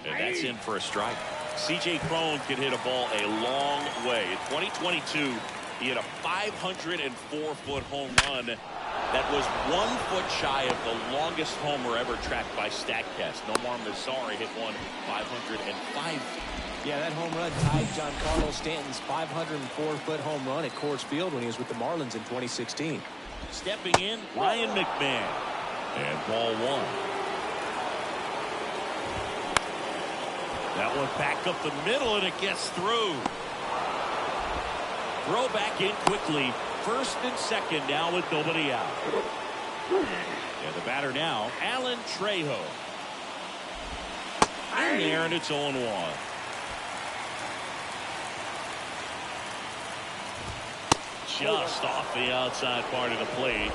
And that's in for a strike. C.J. Cron can hit a ball a long way. In 2022, he hit a 504-foot home run. That was 1 foot shy of the longest homer ever tracked by StatCast. Nomar Mazari hit one 505 feet.
Yeah, that home run tied Giancarlo Stanton's 504-foot home run at Coors Field when he was with the Marlins in 2016.
Stepping in, Ryan McMahon. And ball 1. That one back up the middle, and it gets through. Throw back in quickly. 1st and 2nd now with nobody out. And the batter now, Alan Trejo. In there, and it's 0-1. just off the outside part of the plate.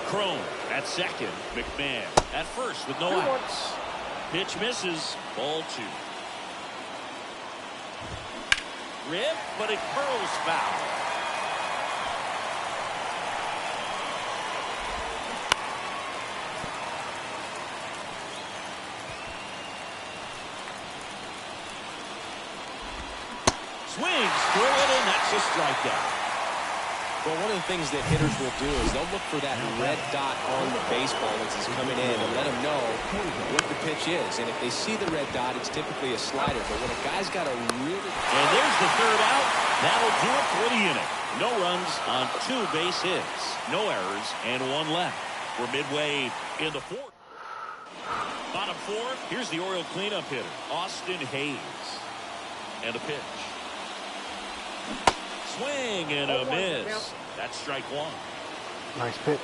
Crone at second. McMahon at first with no outs. Pitch misses. Ball 2. Rip, but it curls foul. Swings through it, and that's a strikeout.
Well, one of the things that hitters will do is they'll look for that red dot on the baseball as it's coming in and let them know what the pitch is. And if they see the red dot, it's typically a slider. But when a guy's got a really...
And there's the third out. That'll do it for the inning. No runs on 2 base hits. No errors and 1 left. We're midway in the 4th. Bottom 4th, here's the Oriole cleanup hitter, Austin Hayes. And a pitch. Swing and a miss. That's strike 1.
Nice pitch.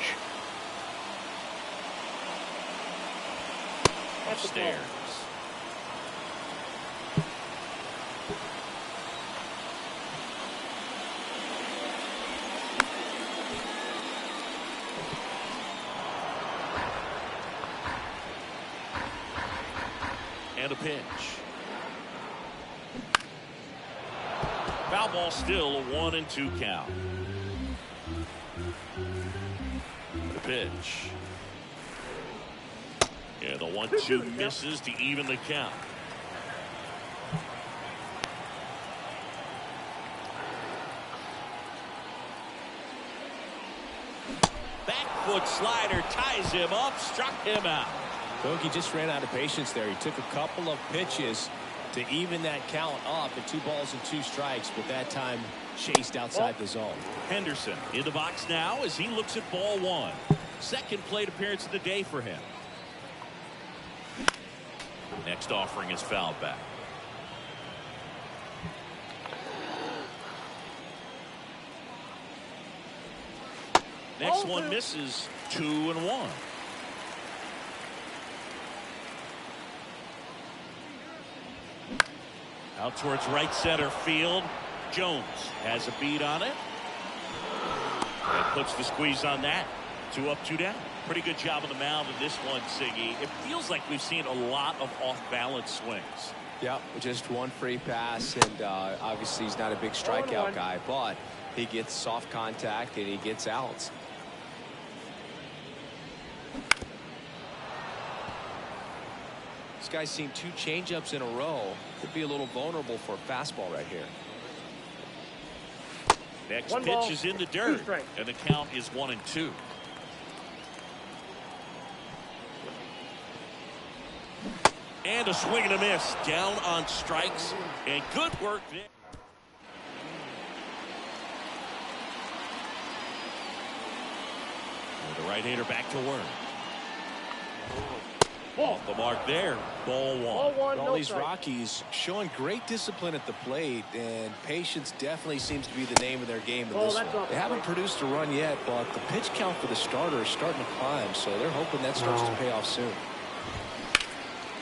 Upstairs. And a pitch. Foul ball, still a 1-2 count. The pitch. Yeah, the 1-2 misses to even the count. Back foot slider ties him up, struck him out.
Bogey just ran out of patience there. He took a couple of pitches to even that count up at 2 balls and 2 strikes, but that time chased outside the zone.
Henderson in the box now as he looks at ball 1. Second plate appearance of the day for him. Next offering is fouled back. Next one misses. 2-1. Out towards right center field. Jones has a beat on it. And puts the squeeze on that. 2 up, 2 down. Pretty good job on the mound in this one, Siggy. It feels like we've seen a lot of off-balance swings.
Yeah, just 1 free pass, and obviously he's not a big strikeout guy, but he gets soft contact and he gets outs. This guy's seen 2 changeups in a row. Could be a little vulnerable for a fastball right here.
Next
One
pitch
ball,
is in the
2
dirt,
strikes.
and the count is 1-2. And a swing and a miss. Down on strikes, and good work there. And the right-hander back to work. Off the mark there. Ball 1.
Ball 1,
All
no
these
strike.
Rockies showing great discipline at the plate, and patience definitely seems to be the name of their game in
Oh,
this
that's
one.
off
They
the
haven't
plate.
produced a run yet, but the pitch count for the starter is starting to climb, so they're hoping that starts to pay off soon.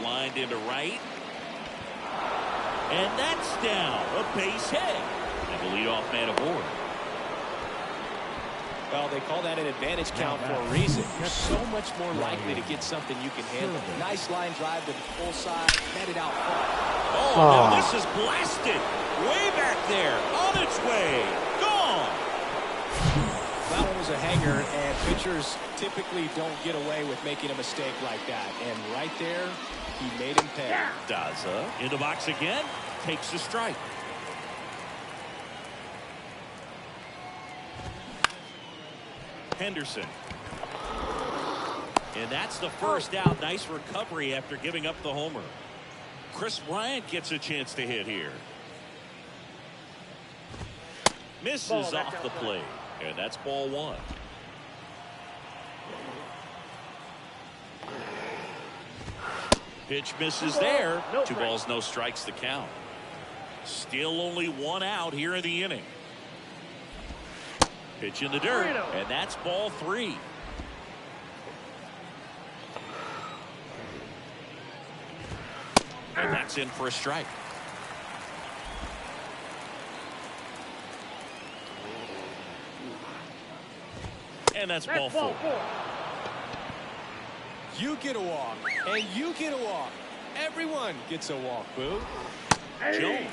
Lined into right. And that's down. A base hit. And the leadoff man aboard.
Well, they call that an advantage count for a reason. You're so much more likely to get something you can handle. Nice line drive to the full side, netted out front.
Oh, now this is blasted. Way back there. On its way. Gone.
That one was a hanger, and pitchers typically don't get away with making a mistake like that. And right there, he made him pay.
Daza in the box again. Takes the strike. Henderson. And that's the first out. Nice recovery after giving up the homer. Chris Bryant gets a chance to hit here. Misses off the plate. And that's ball 1. Pitch misses there. 2 balls, no strikes, the count. Still only 1 out here in the inning. Pitch in the dirt, and that's ball 3. And that's in for a strike. And that's ball 4.
You get a walk, and you get a walk. Everyone gets a walk, Boo.
Jones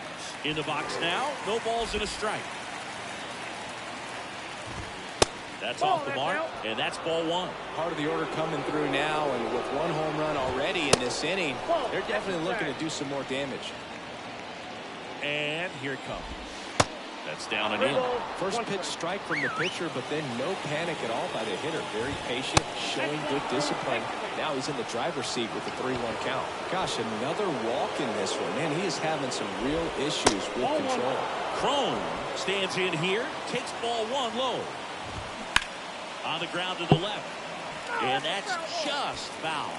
in the box now. No balls and a strike. That's off the mark, and that's ball 1.
Part of the order coming through now, and with 1 home run already in this inning, they're definitely looking to do some more damage.
And here it comes. That's down and in.
First pitch strike from the pitcher, but then no panic at all by the hitter. Very patient, showing good discipline. Now he's in the driver's seat with the 3-1 count. Gosh, another walk in this one. Man, he is having some real issues with control.
Crone stands in here, takes ball 1 low. On the ground to the left. And that's just foul.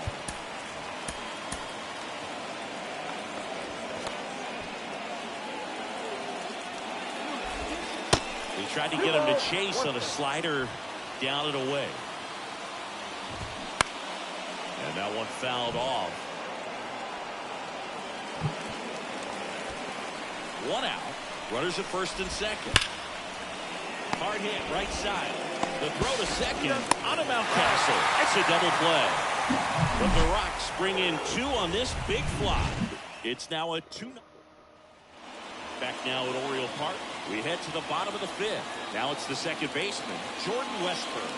He tried to get him to chase on a slider down and away. And that one fouled off. 1 out. Runners at first and second. Hard hit right side. The throw to second on a Mountcastle. That's a double play. But the Rocks bring in 2 on this big fly. It's now a 2-0. Back now at Oriole Park. We head to the bottom of the 5th. Now it's the second baseman, Jordan Westburg.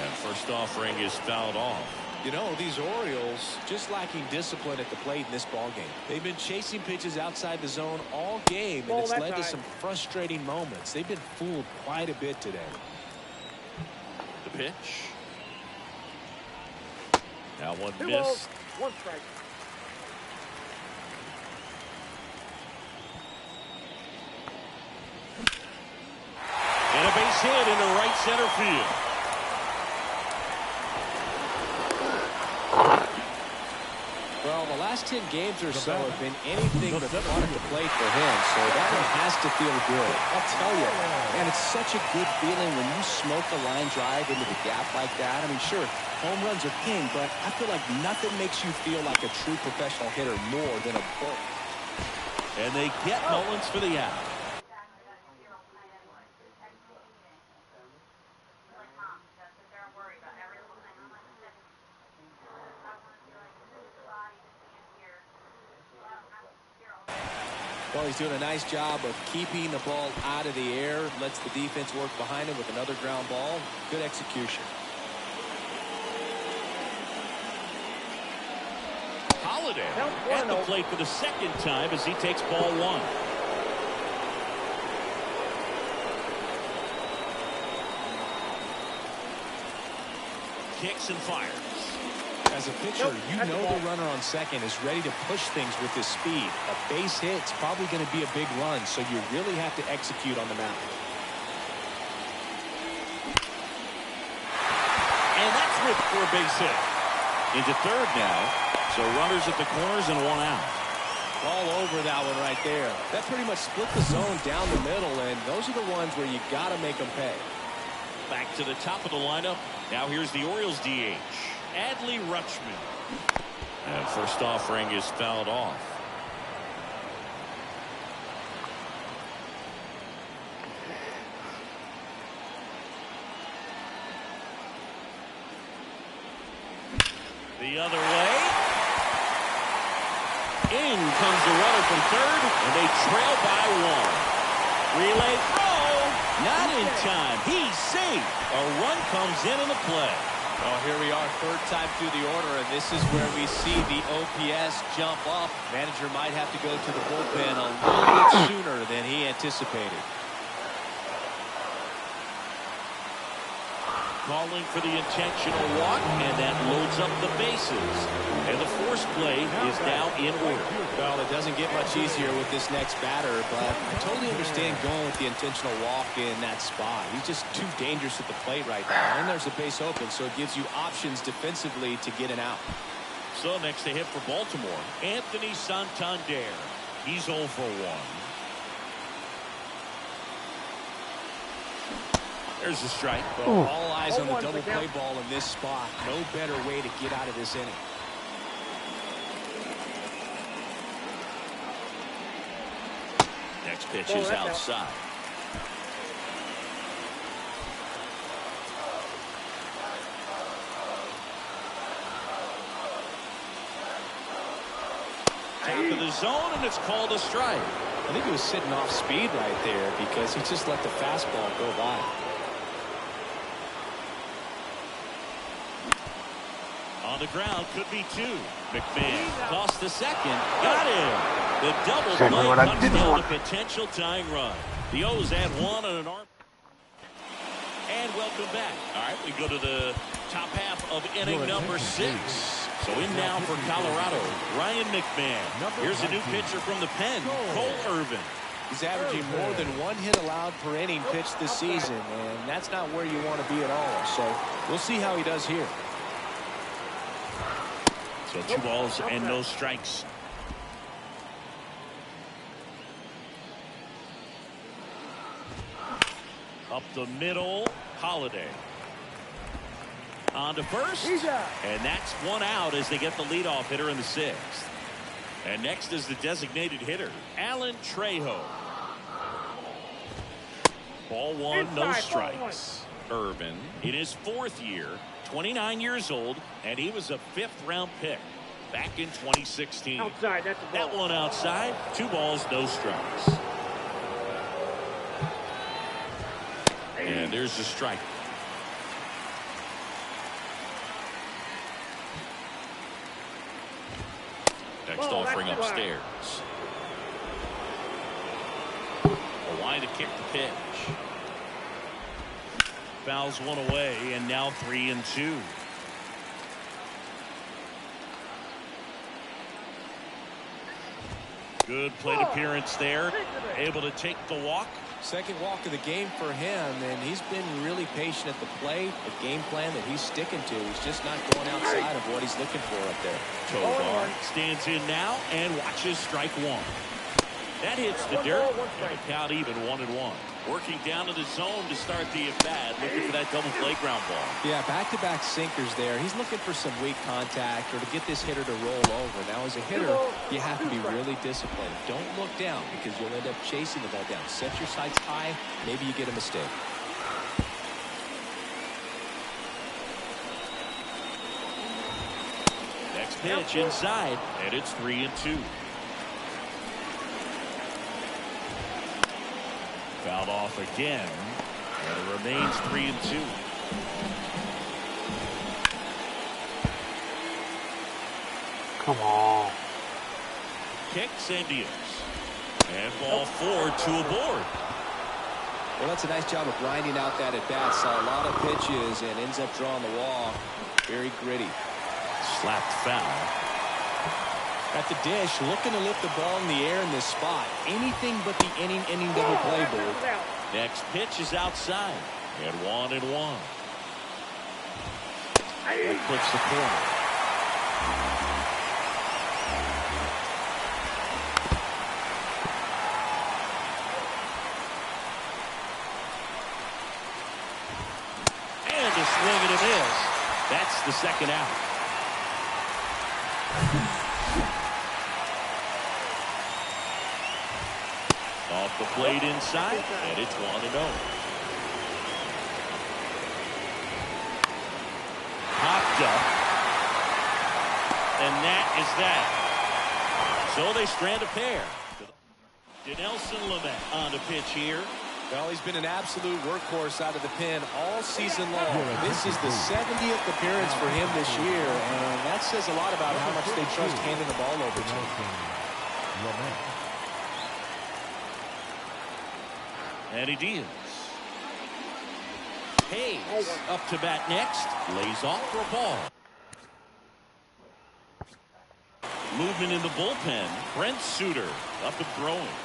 And first offering is fouled off.
You know, these Orioles just lacking discipline at the plate in this ball game. They've been chasing pitches outside the zone all game, and it's led to some frustrating moments. They've been fooled quite a bit today.
The pitch. Now 1
2
miss.
balls, 1 strike.
And a base hit into right center field.
Well, the last 10 games or so have been anything but fun at the plate for him, so that one has to feel good. I'll tell you, man, it's such a good feeling when you smoke a line drive into the gap like that. I mean, sure, home runs are king, but I feel like nothing makes you feel like a true professional hitter more than a bulk.
And they get Mullins for the out.
Well, he's doing a nice job of keeping the ball out of the air. Lets the defense work behind him with another ground ball. Good execution.
Holiday at the plate for the second time as he takes ball 1. Kicks and fires.
As a pitcher, you know the runner on second is ready to push things with his speed. A base hit's probably going to be a big run, so you really have to execute on the mound.
And that's ripped for a base hit. Into third now. So runners at the corners and 1 out.
All over that one right there. That pretty much split the zone down the middle, and those are the ones where you got to make them pay.
Back to the top of the lineup. Now here's the Orioles DH. Adley Rutschman. And first offering is fouled off. The other way. In comes the runner from third, and they trail by 1. Relay throw. Not in time. He's safe. A run comes in the play.
Well, here we are, third time through the order, and this is where we see the OPS jump up. Manager might have to go to the bullpen a little bit sooner than he anticipated.
Calling for the intentional walk, and that loads up the bases. And the force play is now in order.
Well, it doesn't get much easier with this next batter, but I totally understand going with the intentional walk in that spot. He's just too dangerous at the plate right now, and there's a base open, so it gives you options defensively to get an out.
So next to hit for Baltimore, Anthony Santander. He's 0 for 1. There's the strike.
Well, all eyes on the double play ball in this spot. No better way to get out of this inning.
Next pitch is outside. top of the zone, and it's called a strike.
I think he was sitting off speed right there because he just let the fastball go by.
On the ground, could be two. McMahon tossed the second. Got him. The double play cuts down a potential tying run. The O's add one on an arm. And welcome back. All right, we go to the top half of inning number 6. So in now for Colorado, Ryan McMahon. Here's a new pitcher from the pen, Cole Irvin.
He's averaging more than 1 hit allowed per inning pitched this season, and that's not where you want to be at all. So we'll see how he does here.
So 2 balls and no strikes. Up the middle, Holiday. On to first, and that's 1 out as they get the leadoff hitter in the 6th. And next is the designated hitter, Alan Trejo. Ball 1, no strikes. Irvin in his 4th year, 29 years old, and he was a 5th-round pick back in 2016.
Outside, that's a ball.
That one outside, 2 balls, no strikes. And there's the strike. Next offering upstairs. A line to kick the pitch. Fouls one away, and now 3-2. Good plate appearance there. Able to take the walk.
Second walk of the game for him, and he's been really patient at the plate. The game plan that he's sticking to. He's just not going outside of what he's looking for up there.
Tovar stands in now and watches strike 1. That hits the dirt. The count even 1-1. Working down to the zone to start the at-bat, looking for that double play ground ball.
Yeah, back-to-back sinkers there. He's looking for some weak contact or to get this hitter to roll over. Now, as a hitter, you have to be really disciplined. Don't look down because you'll end up chasing the ball down. Set your sights high. Maybe you get a mistake.
Next pitch inside, and it's 3-2. Fouled off again, and it remains 3-2.
Come on.
Kicks and deals. And ball 4, 2 aboard.
Well, that's a nice job of grinding out that at-bat. Saw a lot of pitches and ends up drawing the wall. Very gritty.
Slapped foul.
At the dish, looking to lift the ball in the air in this spot. Anything but the inning double play board.
Next pitch is outside. And 1-1. That puts the corner. And a swing and a miss. That's the second out. Off the plate inside, and it's 1-0. Popped up, and that is that. So they strand a pair. Dinelson Lamet on the pitch here.
Well, he's been an absolute workhorse out of the pen all season long. This is the 70th appearance for him this year, and that says a lot about how much they trust handing the ball over to him.
And he deals. Hayes up to bat next. Lays off for a ball. Movement in the bullpen. Brent Suter up and throwing.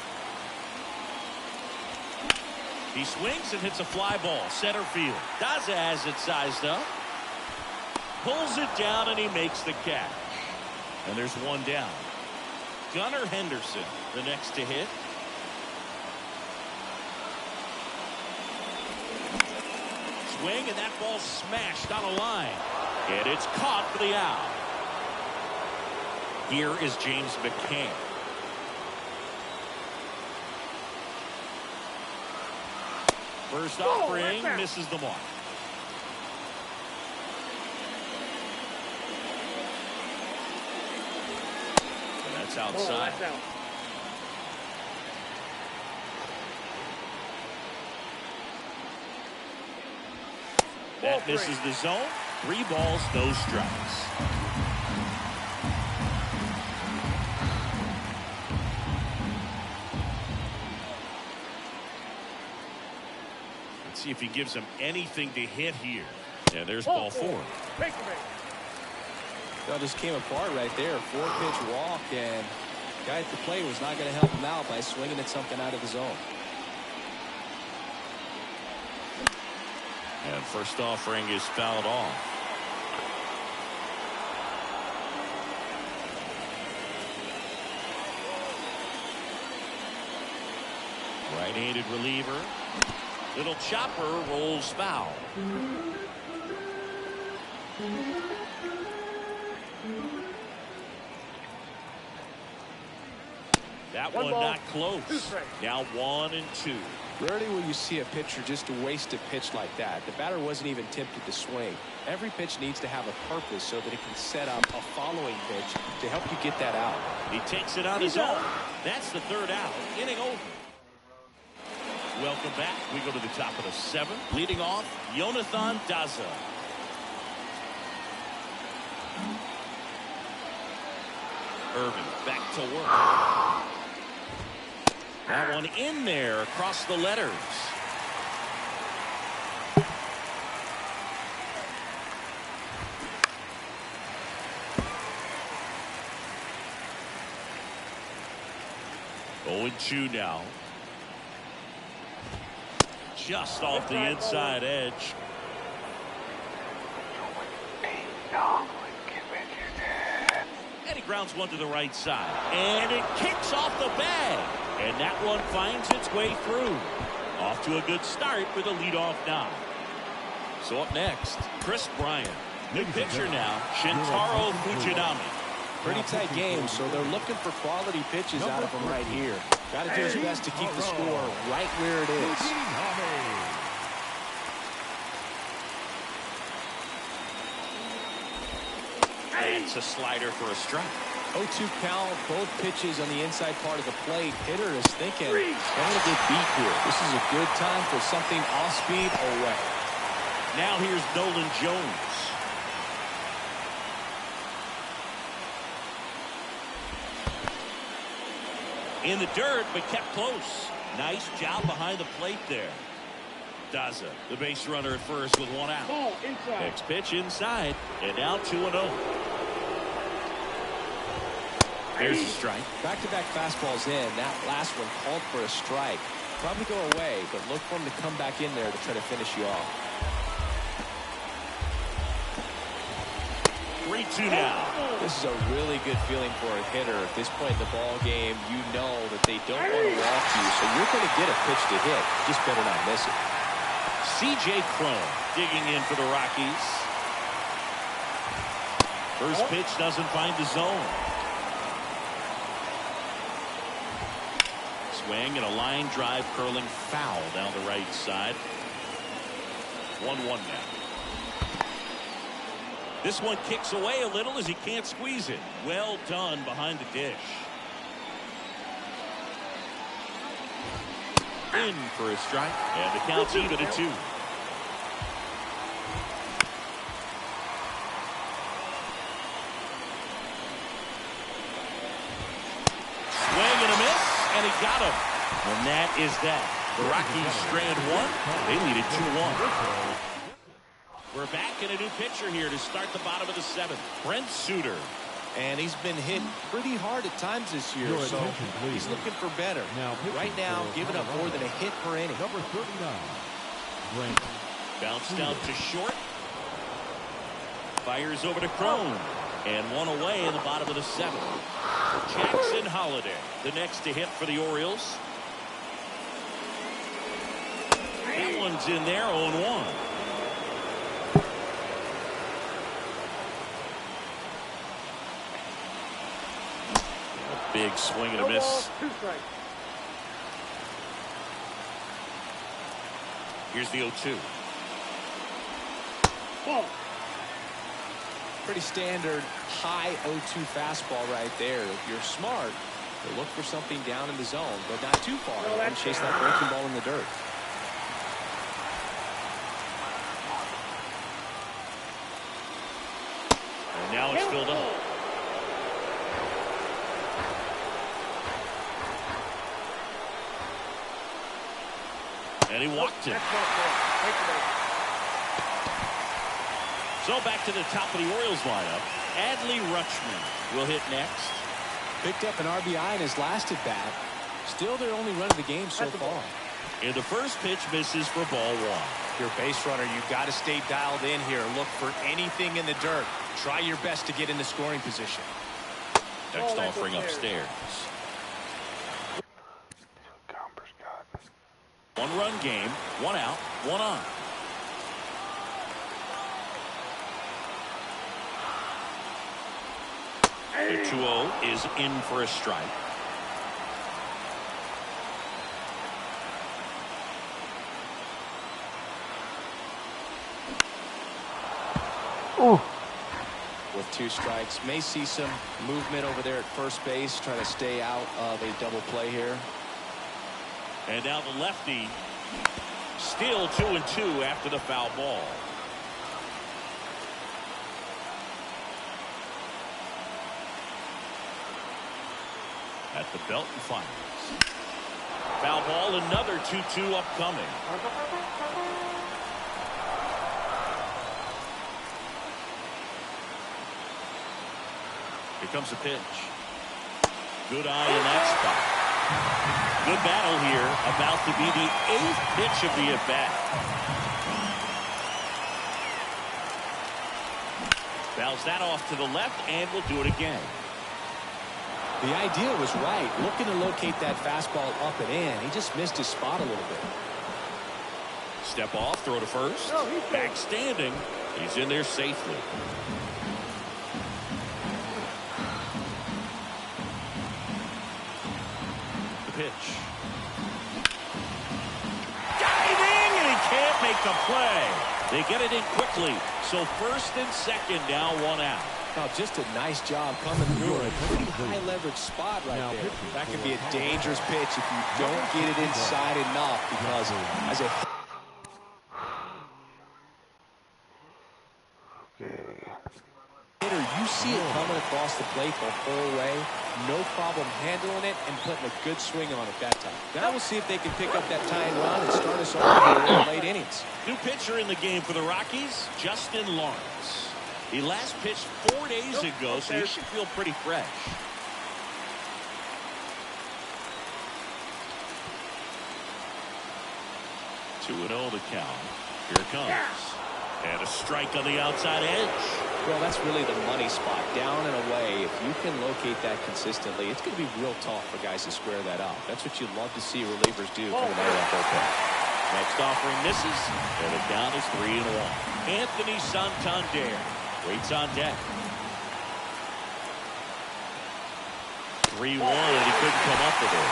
He swings and hits a fly ball. Center field. Daza has it sized up. Pulls it down and he makes the catch. And there's one down. Gunnar Henderson, the next to hit. Swing, and that ball smashed on a line. And it's caught for the out. Here is James McCann. First offering misses the mark. And that's That's outside.
That's out.
That misses the zone. 3 balls, no strikes. Let's see if he gives him anything to hit here. Yeah, there's ball 4.
Take the base.
That just came apart right there. 4-pitch walk, and the guy at the plate was not going to help him out by swinging at something out of the zone.
And first offering is fouled off. Right-handed reliever. Little chopper rolls foul. That one not close. Now 1-2.
Rarely will you see a pitcher just waste a pitch like that. The batter wasn't even tempted to swing. Every pitch needs to have a purpose so that it can set up a following pitch to help you get that out.
He takes it on his own. That's the 3rd out. Inning over. Welcome back. We go to the top of the 7th. Leading off, Jonathan Daza. Irvin back to work. That one in there across the letters. Oh, 0-2 now. Just off the inside edge. And he grounds one to the right side. And it kicks off the bag. And that one finds its way through. Off to a good start with a leadoff nod. So up next, Chris Bryant. New pitcher now, Shintaro Fujinami.
Pretty tight game, so they're looking for quality pitches out of him right here. Got to do his best to keep the score right where it is.
It's a slider for a strike.
0-2 count, both pitches on the inside part of the plate. Hitter is thinking, I'm going to get beat here. This is a good time for something off speed away.
Now here's Nolan Jones. In the dirt, but kept close. Nice job behind the plate there. Daza, the base runner at first with 1 out.
Ball inside.
Next pitch inside, and now 2-0. There's a strike.
Back-to-back fastballs in. That last one called for a strike. Probably go away, but look for him to come back in there to try to finish you off.
3-2 now.
This is a really good feeling for a hitter. At this point in the ball game, you know that they don't want to walk you, so you're going to get a pitch to hit. Just better not miss it.
C.J. Cron digging in for the Rockies. First pitch doesn't find the zone. Swing and a line drive curling foul down the right side. 1-1 now. This one kicks away a little as he can't squeeze it. Well done behind the dish. In for a strike, and the count's even at 2. Swing and a miss, and he got him. And that is that. The Rockies strand 1. They lead it 2-1. We're back in a new pitcher here to start the bottom of the 7th. Brent Suter.
And he's been hit pretty hard at times this year, so he's looking for better. Right now, giving up more than a hit per inning.
Number 39, Brent.
Bounced out to short. Fires over to Cron. And one away in the bottom of the 7th. Jackson Holiday, the next to hit for the Orioles. That one's in there, 0-1. Big swing and a miss.
2 strikes.
Here's the 0-2.
Ball.
Pretty standard high 0-2 fastball right there. If you're smart, you'll look for something down in the zone, but not too far. And chase that breaking ball in the dirt.
And now it's filled up. And he walked it. So back to the top of the Orioles lineup. Adley Rutschman will hit next.
Picked up an RBI in his last at bat. Still their only run of the game so far.
And the first pitch misses for ball one.
If you're a base runner, you've got to stay dialed in here. Look for anything in the dirt. Try your best to get in the scoring position.
Next offering upstairs. 1-run game, 1 out, 1 on. The 2-0 is in for a strike.
Ooh.
With 2 strikes, may see some movement over there at first base, trying to stay out of a double play here.
And now the lefty, still 2-2 after the foul ball. At the belt and finals. Foul ball, another 2-2 upcoming. Here comes the pitch. Good eye in that spot. Good battle here. About to be the 8th pitch of the at-bat. Fouls that off to the left, and will do it again.
The idea was right. Looking to locate that fastball up and in. He just missed his spot a little bit.
Step off, throw to first. Back standing. He's in there safely. The pitch. Diving, and he can't make the play. They get it in quickly. So first and second, now 1 out.
Now, just a nice job coming through a pretty high leverage spot right there. That could be a dangerous pitch if you don't get it inside enough, because as a hitter, you see it coming across the plate the whole way. No problem handling it and putting a good swing on it that time. Now we'll see if they can pick up that tying run and start us off here in the late innings.
New pitcher in the game for the Rockies, Justin Lawrence. He last pitched 4 days ago, so he should feel pretty fresh. Two 2-0 the count. Here it comes. And a strike on the outside edge.
Well, that's really the money spot. Down and away. If you can locate that consistently, it's going to be real tough for guys to square that up. That's what you love to see relievers do coming out of that bullpen.
Next offering misses, and the count is 3-1. Anthony Santander waits on deck. 3-1, and he couldn't come up with it.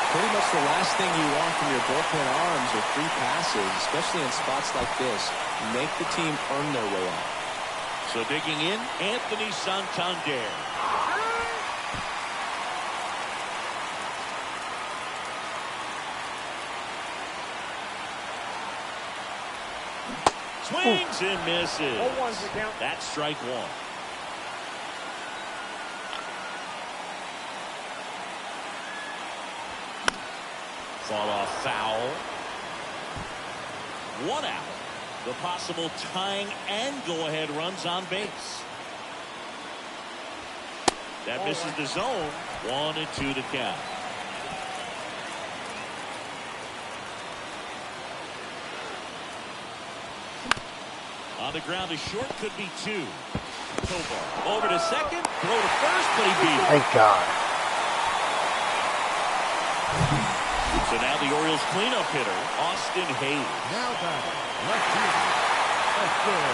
Pretty much the last thing you want from your bullpen arms are free passes, especially in spots like this. Make the team earn their way out.
So digging in, Anthony Santander. Swings and misses. That's strike 1. Fall off foul. 1 out. The possible tying and go-ahead runs on base. That misses the zone. 1-2 to count. On the ground, a short, could be 2. Tovar over to second, throw to first, but he beat it.
Thank God.
So now the Orioles cleanup hitter, Austin Hayes.
Now batting, left fielder, Austin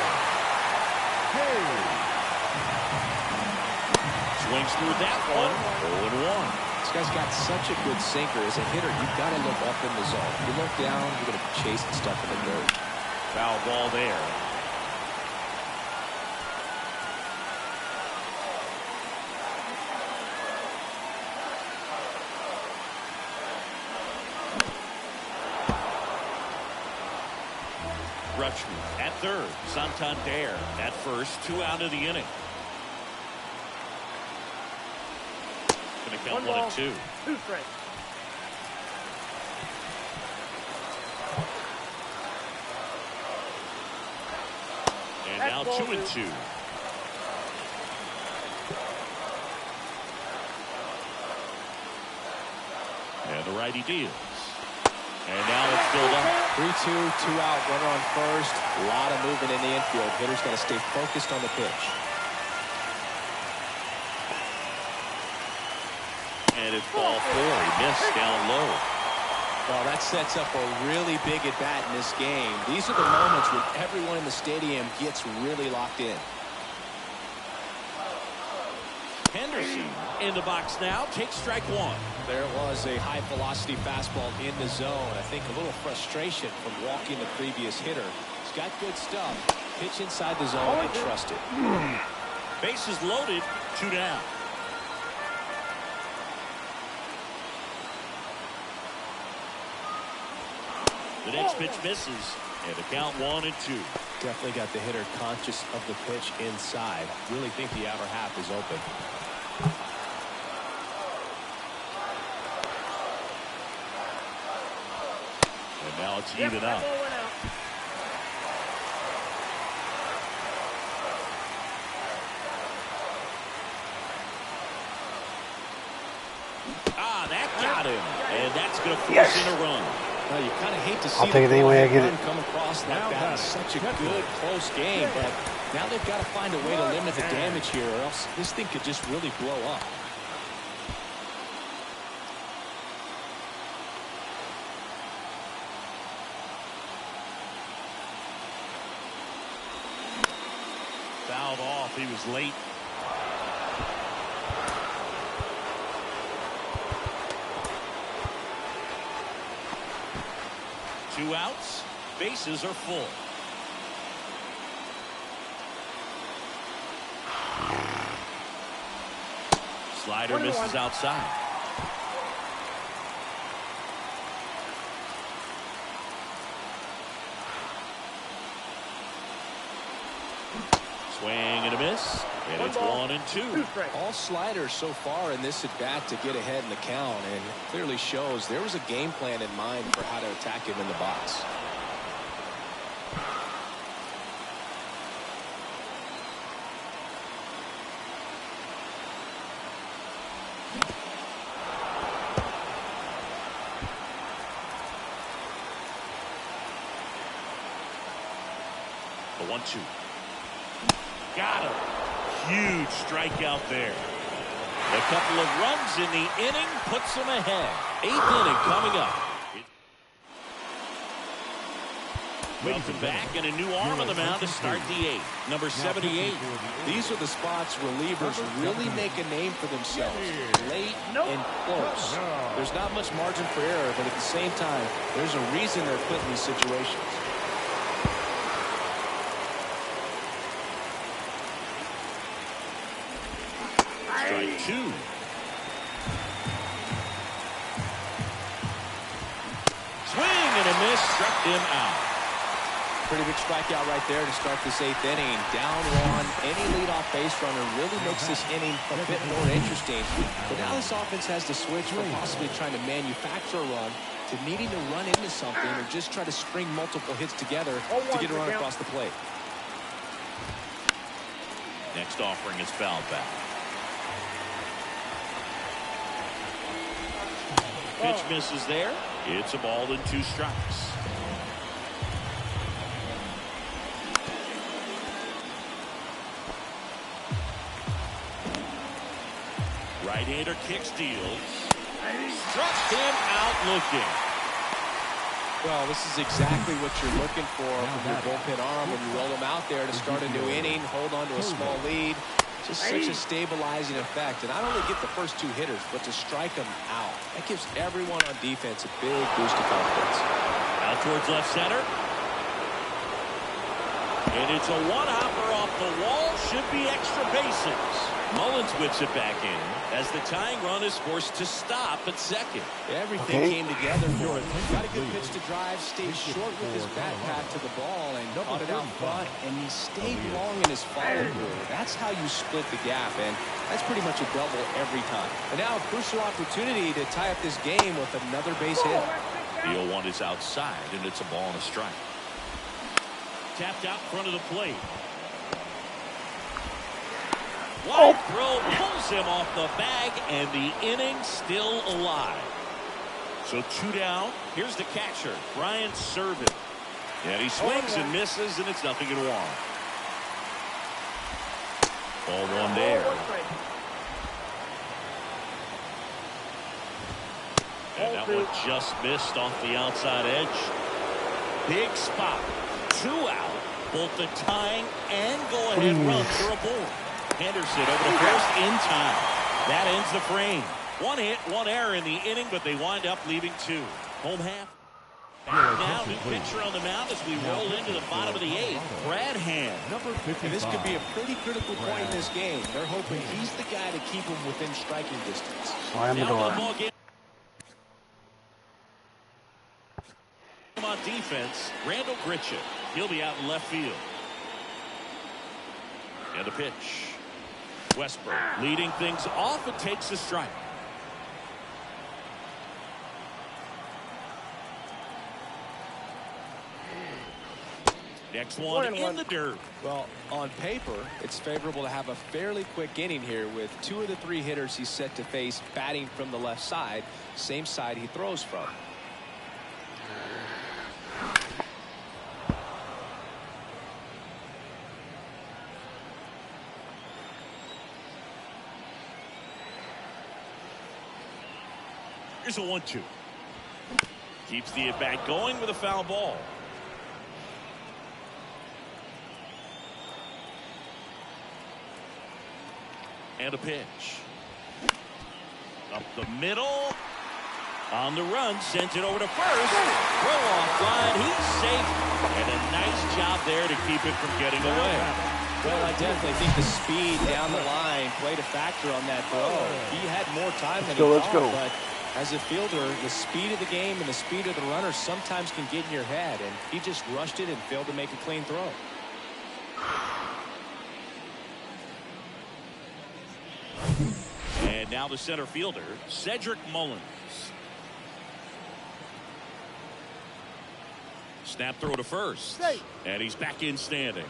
Hayes.
Swings through that one, 0-1.
This guy's got such a good sinker. As a hitter, you've got to look up in the zone. You look down, you're going to be chasing stuff in the dirt.
Foul ball there. Rutschman. At third, Santander. At first, 2 out of the inning. Going to count 1 and 2.
2 strikes.
And now 2 and 2. And the righty deals. And now it's filled up.
3-2, 2 out, runner on first. A lot of movement in the infield. Hitter's got to stay focused on the pitch.
And it's ball 4. He missed down low.
Well, that sets up a really big at bat in this game. These are the moments when everyone in the stadium gets really locked in.
Henderson in the box now. Takes strike 1.
There was a high velocity fastball in the zone. I think a little frustration from walking the previous hitter. He's got good stuff. Pitch inside the zone and trust it.
Bases loaded. 2 down. The next pitch misses. And the count 1 and 2.
Definitely got the hitter conscious of the pitch inside. Really think the outer half is open.
And now it's even up. That got him. And that's going to force in a run.
Well, you kind of hate to see
I'll take it any way I get it.
come across like that in such a good, close game, but now they've got to find a way to limit the damage here, or else this thing could just really blow up.
Fouled off. He was late. Two outs. Bases are full. Slider misses outside. Swing and a miss. And it's 1 and 2.
All sliders so far in this at bat to get ahead in the count, and it clearly shows there was a game plan in mind for how to attack him in the box.
The 1-2. Got him. Huge strikeout there. A couple of runs in the inning puts them ahead. 8th inning coming up. Welcome back, and a new arm on the mound to start the 8th. Number 78.
These are the spots relievers really make a name for themselves. Late and close. There's not much margin for error, but at the same time, there's a reason they're put in these situations.
Strike 2. Swing and a miss, struck him out.
Pretty big strikeout right there to start this 8th inning. Down one, any leadoff base runner really makes this inning a bit more interesting. But now this offense has to switch from possibly trying to manufacture a run to needing to run into something or just try to string multiple hits together to get a run across the plate.
Next offering is fouled back. Pitch misses there. It's a ball and 2 strikes. Right-hander kicks, deals. Struck him out looking.
Well, this is exactly what you're looking for from your bullpen arm when you roll them out there to start a new inning, hold on to a small lead. Just such a stabilizing effect. And not only get the first 2 hitters, but to strike them out. That gives everyone on defense a big boost of confidence.
Out towards left center. And it's a one-hopper off the wall. Should be extra bases. Mullins whips it back in as the tying run is forced to stop at second.
Everything came together for him. Got a good pitch to drive, stayed short with his backpack to the ball, and caught it out front, and he stayed long in his follow-through. That's how you split the gap, and that's pretty much a double every time. And now a crucial opportunity to tie up this game with another base hit.
The 0-1 is outside, and it's a ball and a strike. Tapped out in front of the plate. Wide throw pulls him off the bag, and the inning still alive. So 2 down. Here's the catcher, Brian Serven. And he swings and misses, and it's 0-1. Ball 1 there. And that one just missed off the outside edge. Big spot. 2 out. Both the tying and go-ahead runs for a ball. Henderson over to first in time. That ends the frame. 1 hit, 1 error in the inning, but they wind up leaving 2. Home half. Now, new pitcher on the mound as we roll into the bottom of the 8th. Brad Hand.
And this could be a pretty critical point in this game. They're hoping he's the guy to keep them within striking distance.
Slam the door.
On defense, Randall Gritchen. He'll be out in left field. And a pitch. Westbrook leading things off and takes a strike. Next one in the dirt.
Well, on paper, it's favorable to have a fairly quick inning here with 2 of the 3 hitters he's set to face batting from the left side, same side he throws from.
Here's a 1-2. Keeps the at-bat going with a foul ball. And a pitch. Up the middle. On the run. Sends it over to first. Throw off line. He's safe. And a nice job there to keep it from getting away.
Well, I definitely think the speed down the line played a factor on that throw. He had more time than he thought, but as a fielder, the speed of the game and the speed of the runner sometimes can get in your head, and he just rushed it and failed to make a clean throw.
And now the center fielder, Cedric Mullins. Snap throw to first. And he's back in standing.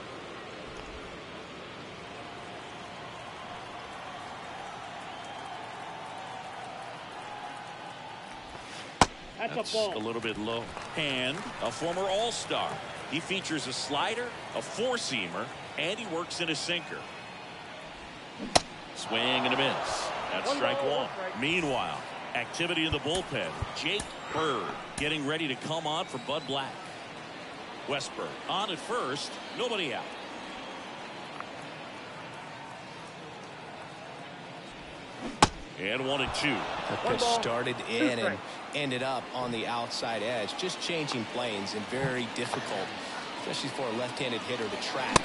That's a little bit low. And a former All-Star. He features a slider, a 4-seamer, and he works in a sinker. Swing and a miss. That's strike 1. Meanwhile, activity in the bullpen. Jake Bird getting ready to come on for Bud Black. Westbrook on at first. Nobody out. And 1-2.
The pitch started in and ended up on the outside edge. Just changing planes and very difficult, especially for a left-handed hitter to track.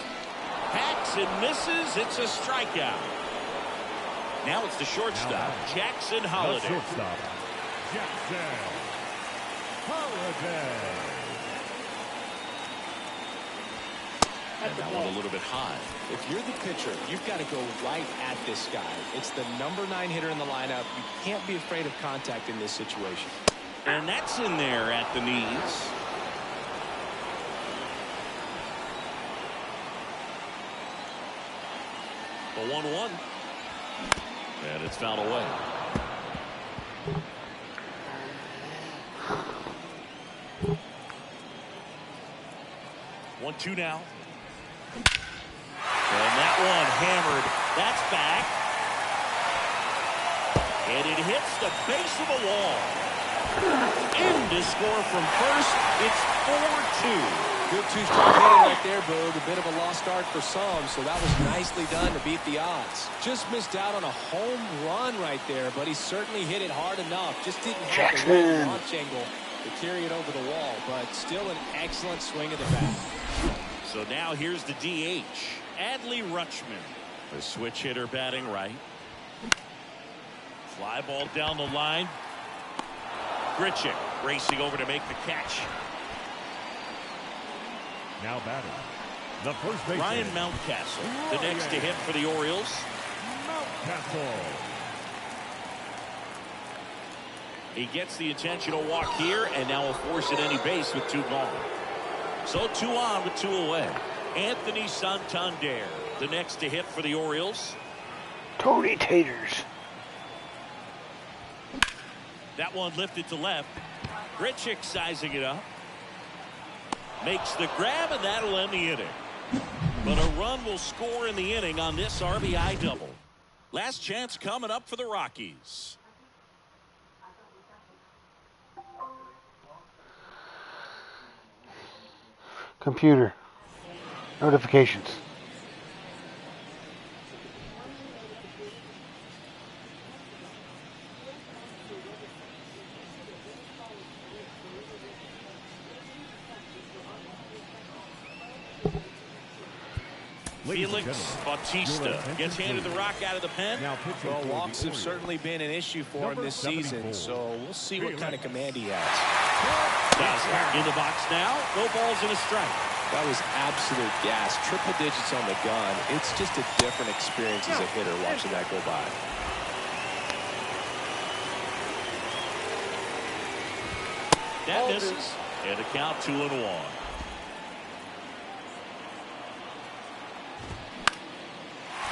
Hacks and misses. It's a strikeout. Now it's the shortstop, Jackson Holliday.
Shortstop, Jackson Holliday.
And that one a little bit high.
If you're the pitcher, you've got to go right at this guy. It's the number 9 hitter in the lineup. You can't be afraid of contact in this situation.
And that's in there at the knees. The 1-1. And it's fouled away. One-two now. And that one hammered. That's back. And it hits the base of the wall. In to score from first. It's 4-2.
Good 2-strike hitting right there, Bird. A bit of a lost start for some, so that was nicely done to beat the odds. Just missed out on a home run right there, but he certainly hit it hard enough. Just didn't have the right launch angle to carry it over the wall, but still an excellent swing of the bat.
So now here's the DH, Adley Rutschman. The switch hitter batting right. Fly ball down the line. Grichuk racing over to make the catch.
Now batting, the first baseman,
Ryan Mountcastle, the next to hit for the Orioles.
Mountcastle.
He gets the intentional walk here, and now will force at any base with 2 gone. So 2 on with 2 away. Anthony Santander, the next to hit for the Orioles.
Tony Taters.
That one lifted to left. Grichuk sizing it up. Makes the grab, and that'll end the inning. But a run will score in the inning on this RBI double. Last chance coming up for the Rockies.
Computer. Notifications.
Felix Bautista gets handed the rock out of the pen.
Well, walks have certainly been an issue for him this season, so we'll see what kind of command he has.
Dazzler in the box now. No balls and a strike.
That was absolute gas. Triple digits on the gun. It's just a different experience as a hitter watching that go by.
That misses. And the count 2-1.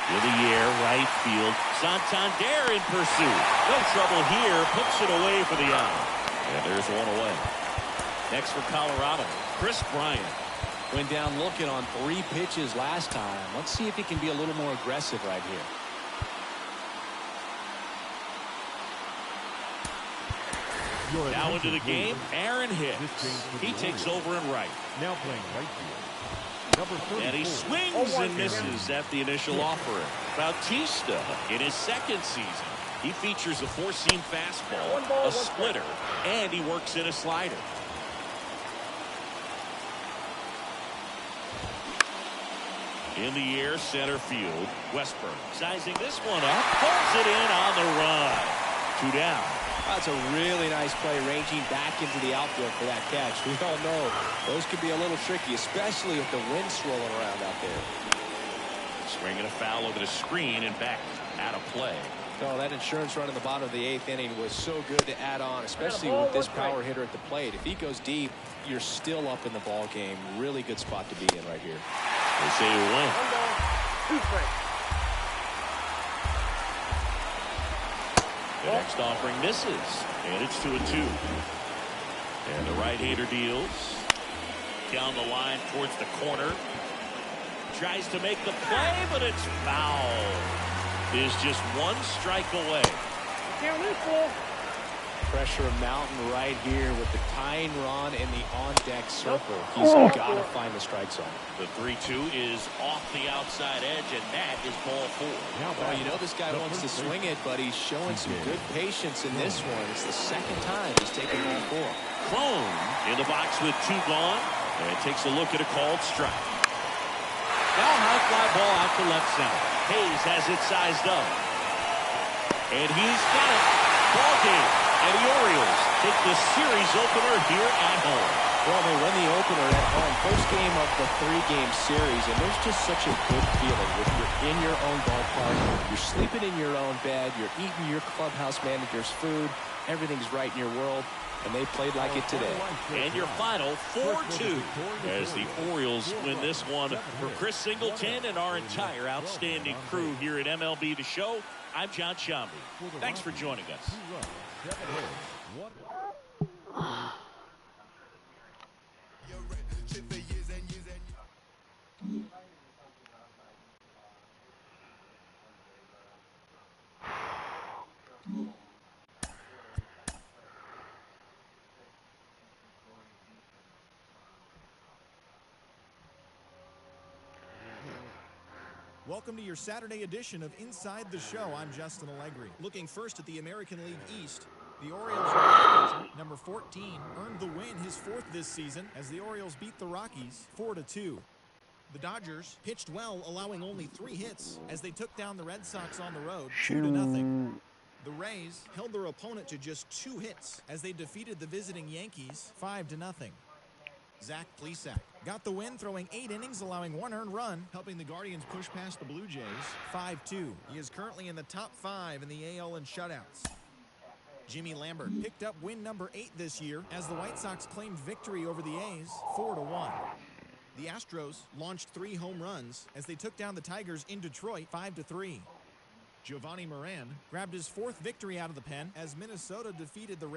In the air, right field. Santander in pursuit. No trouble here. Puts it away for the out. And there's 1 away. Next for Colorado, Chris Bryant.
Went down looking on 3 pitches last time. Let's see if he can be a little more aggressive right here.
Now into the game, Aaron Hicks. He takes over in right.
Now playing right field.
And he swings and misses at the initial offering. Bautista in his 2nd season. He features a 4-seam fastball, a splitter, and he works in a slider. In the air, center field. Westburn sizing this one up. Pulls it in on the run. 2 down.
That's a really nice play, ranging back into the outfield for that catch. We all know those could be a little tricky, especially with the wind swirling around out there.
Swinging a foul over the screen and back out of play.
Oh, that insurance run in the bottom of the 8th inning was so good to add on, especially with this power hitter at the plate. If he goes deep, you're still up in the ball game. Really good spot to be in right here.
They say you win.
1 ball, 2 strikes.
The next offering misses, and it's 2-2. And the right-hander deals. Down the line towards the corner. Tries to make the play, but it's foul. Is just 1 strike away.
Count is full.
Pressure mountain right here with the tying run in the on-deck circle. He's got to find the strike zone.
The 3-2 is off the outside edge, and that is ball 4.
Well, you know this guy wants to swing it, but he's showing some good patience in this one. It's the 2nd time he's taken ball 4.
Clone in the box with 2 gone, and takes a look at a called strike. Now high fly ball out to left center. Hayes has it sized up. And he's got it. Ball game. And the Orioles take the series opener here at home.
Well, they win the opener at home. First game of the 3-game series, and there's just such a good feeling when you're in your own ballpark, you're sleeping in your own bed, you're eating your clubhouse manager's food, everything's right in your world, and they played like it today.
And your final 4-2 as the Orioles win this one. For Chris Singleton and our entire outstanding crew here at MLB The Show, I'm John Shambi. Thanks for joining us.
Welcome to your Saturday edition of Inside the Show. I'm Justin Allegri. Looking first at the American League East, the Orioles pitcher, number 14, earned the win, his 4th this season, as the Orioles beat the Rockies 4-2. The Dodgers pitched well, allowing only 3 hits as they took down the Red Sox on the road
Shoot
2-0. The Rays held their opponent to just 2 hits as they defeated the visiting Yankees 5-0. Zach Plesac got the win, throwing 8 innings, allowing 1 earned run, helping the Guardians push past the Blue Jays 5-2. He is currently in the top 5 in the AL in shutouts. Jimmy Lambert picked up win number 8 this year as the White Sox claimed victory over the A's 4-1. The Astros launched 3 home runs as they took down the Tigers in Detroit 5-3. Giovanni Moran grabbed his 4th victory out of the pen as Minnesota defeated the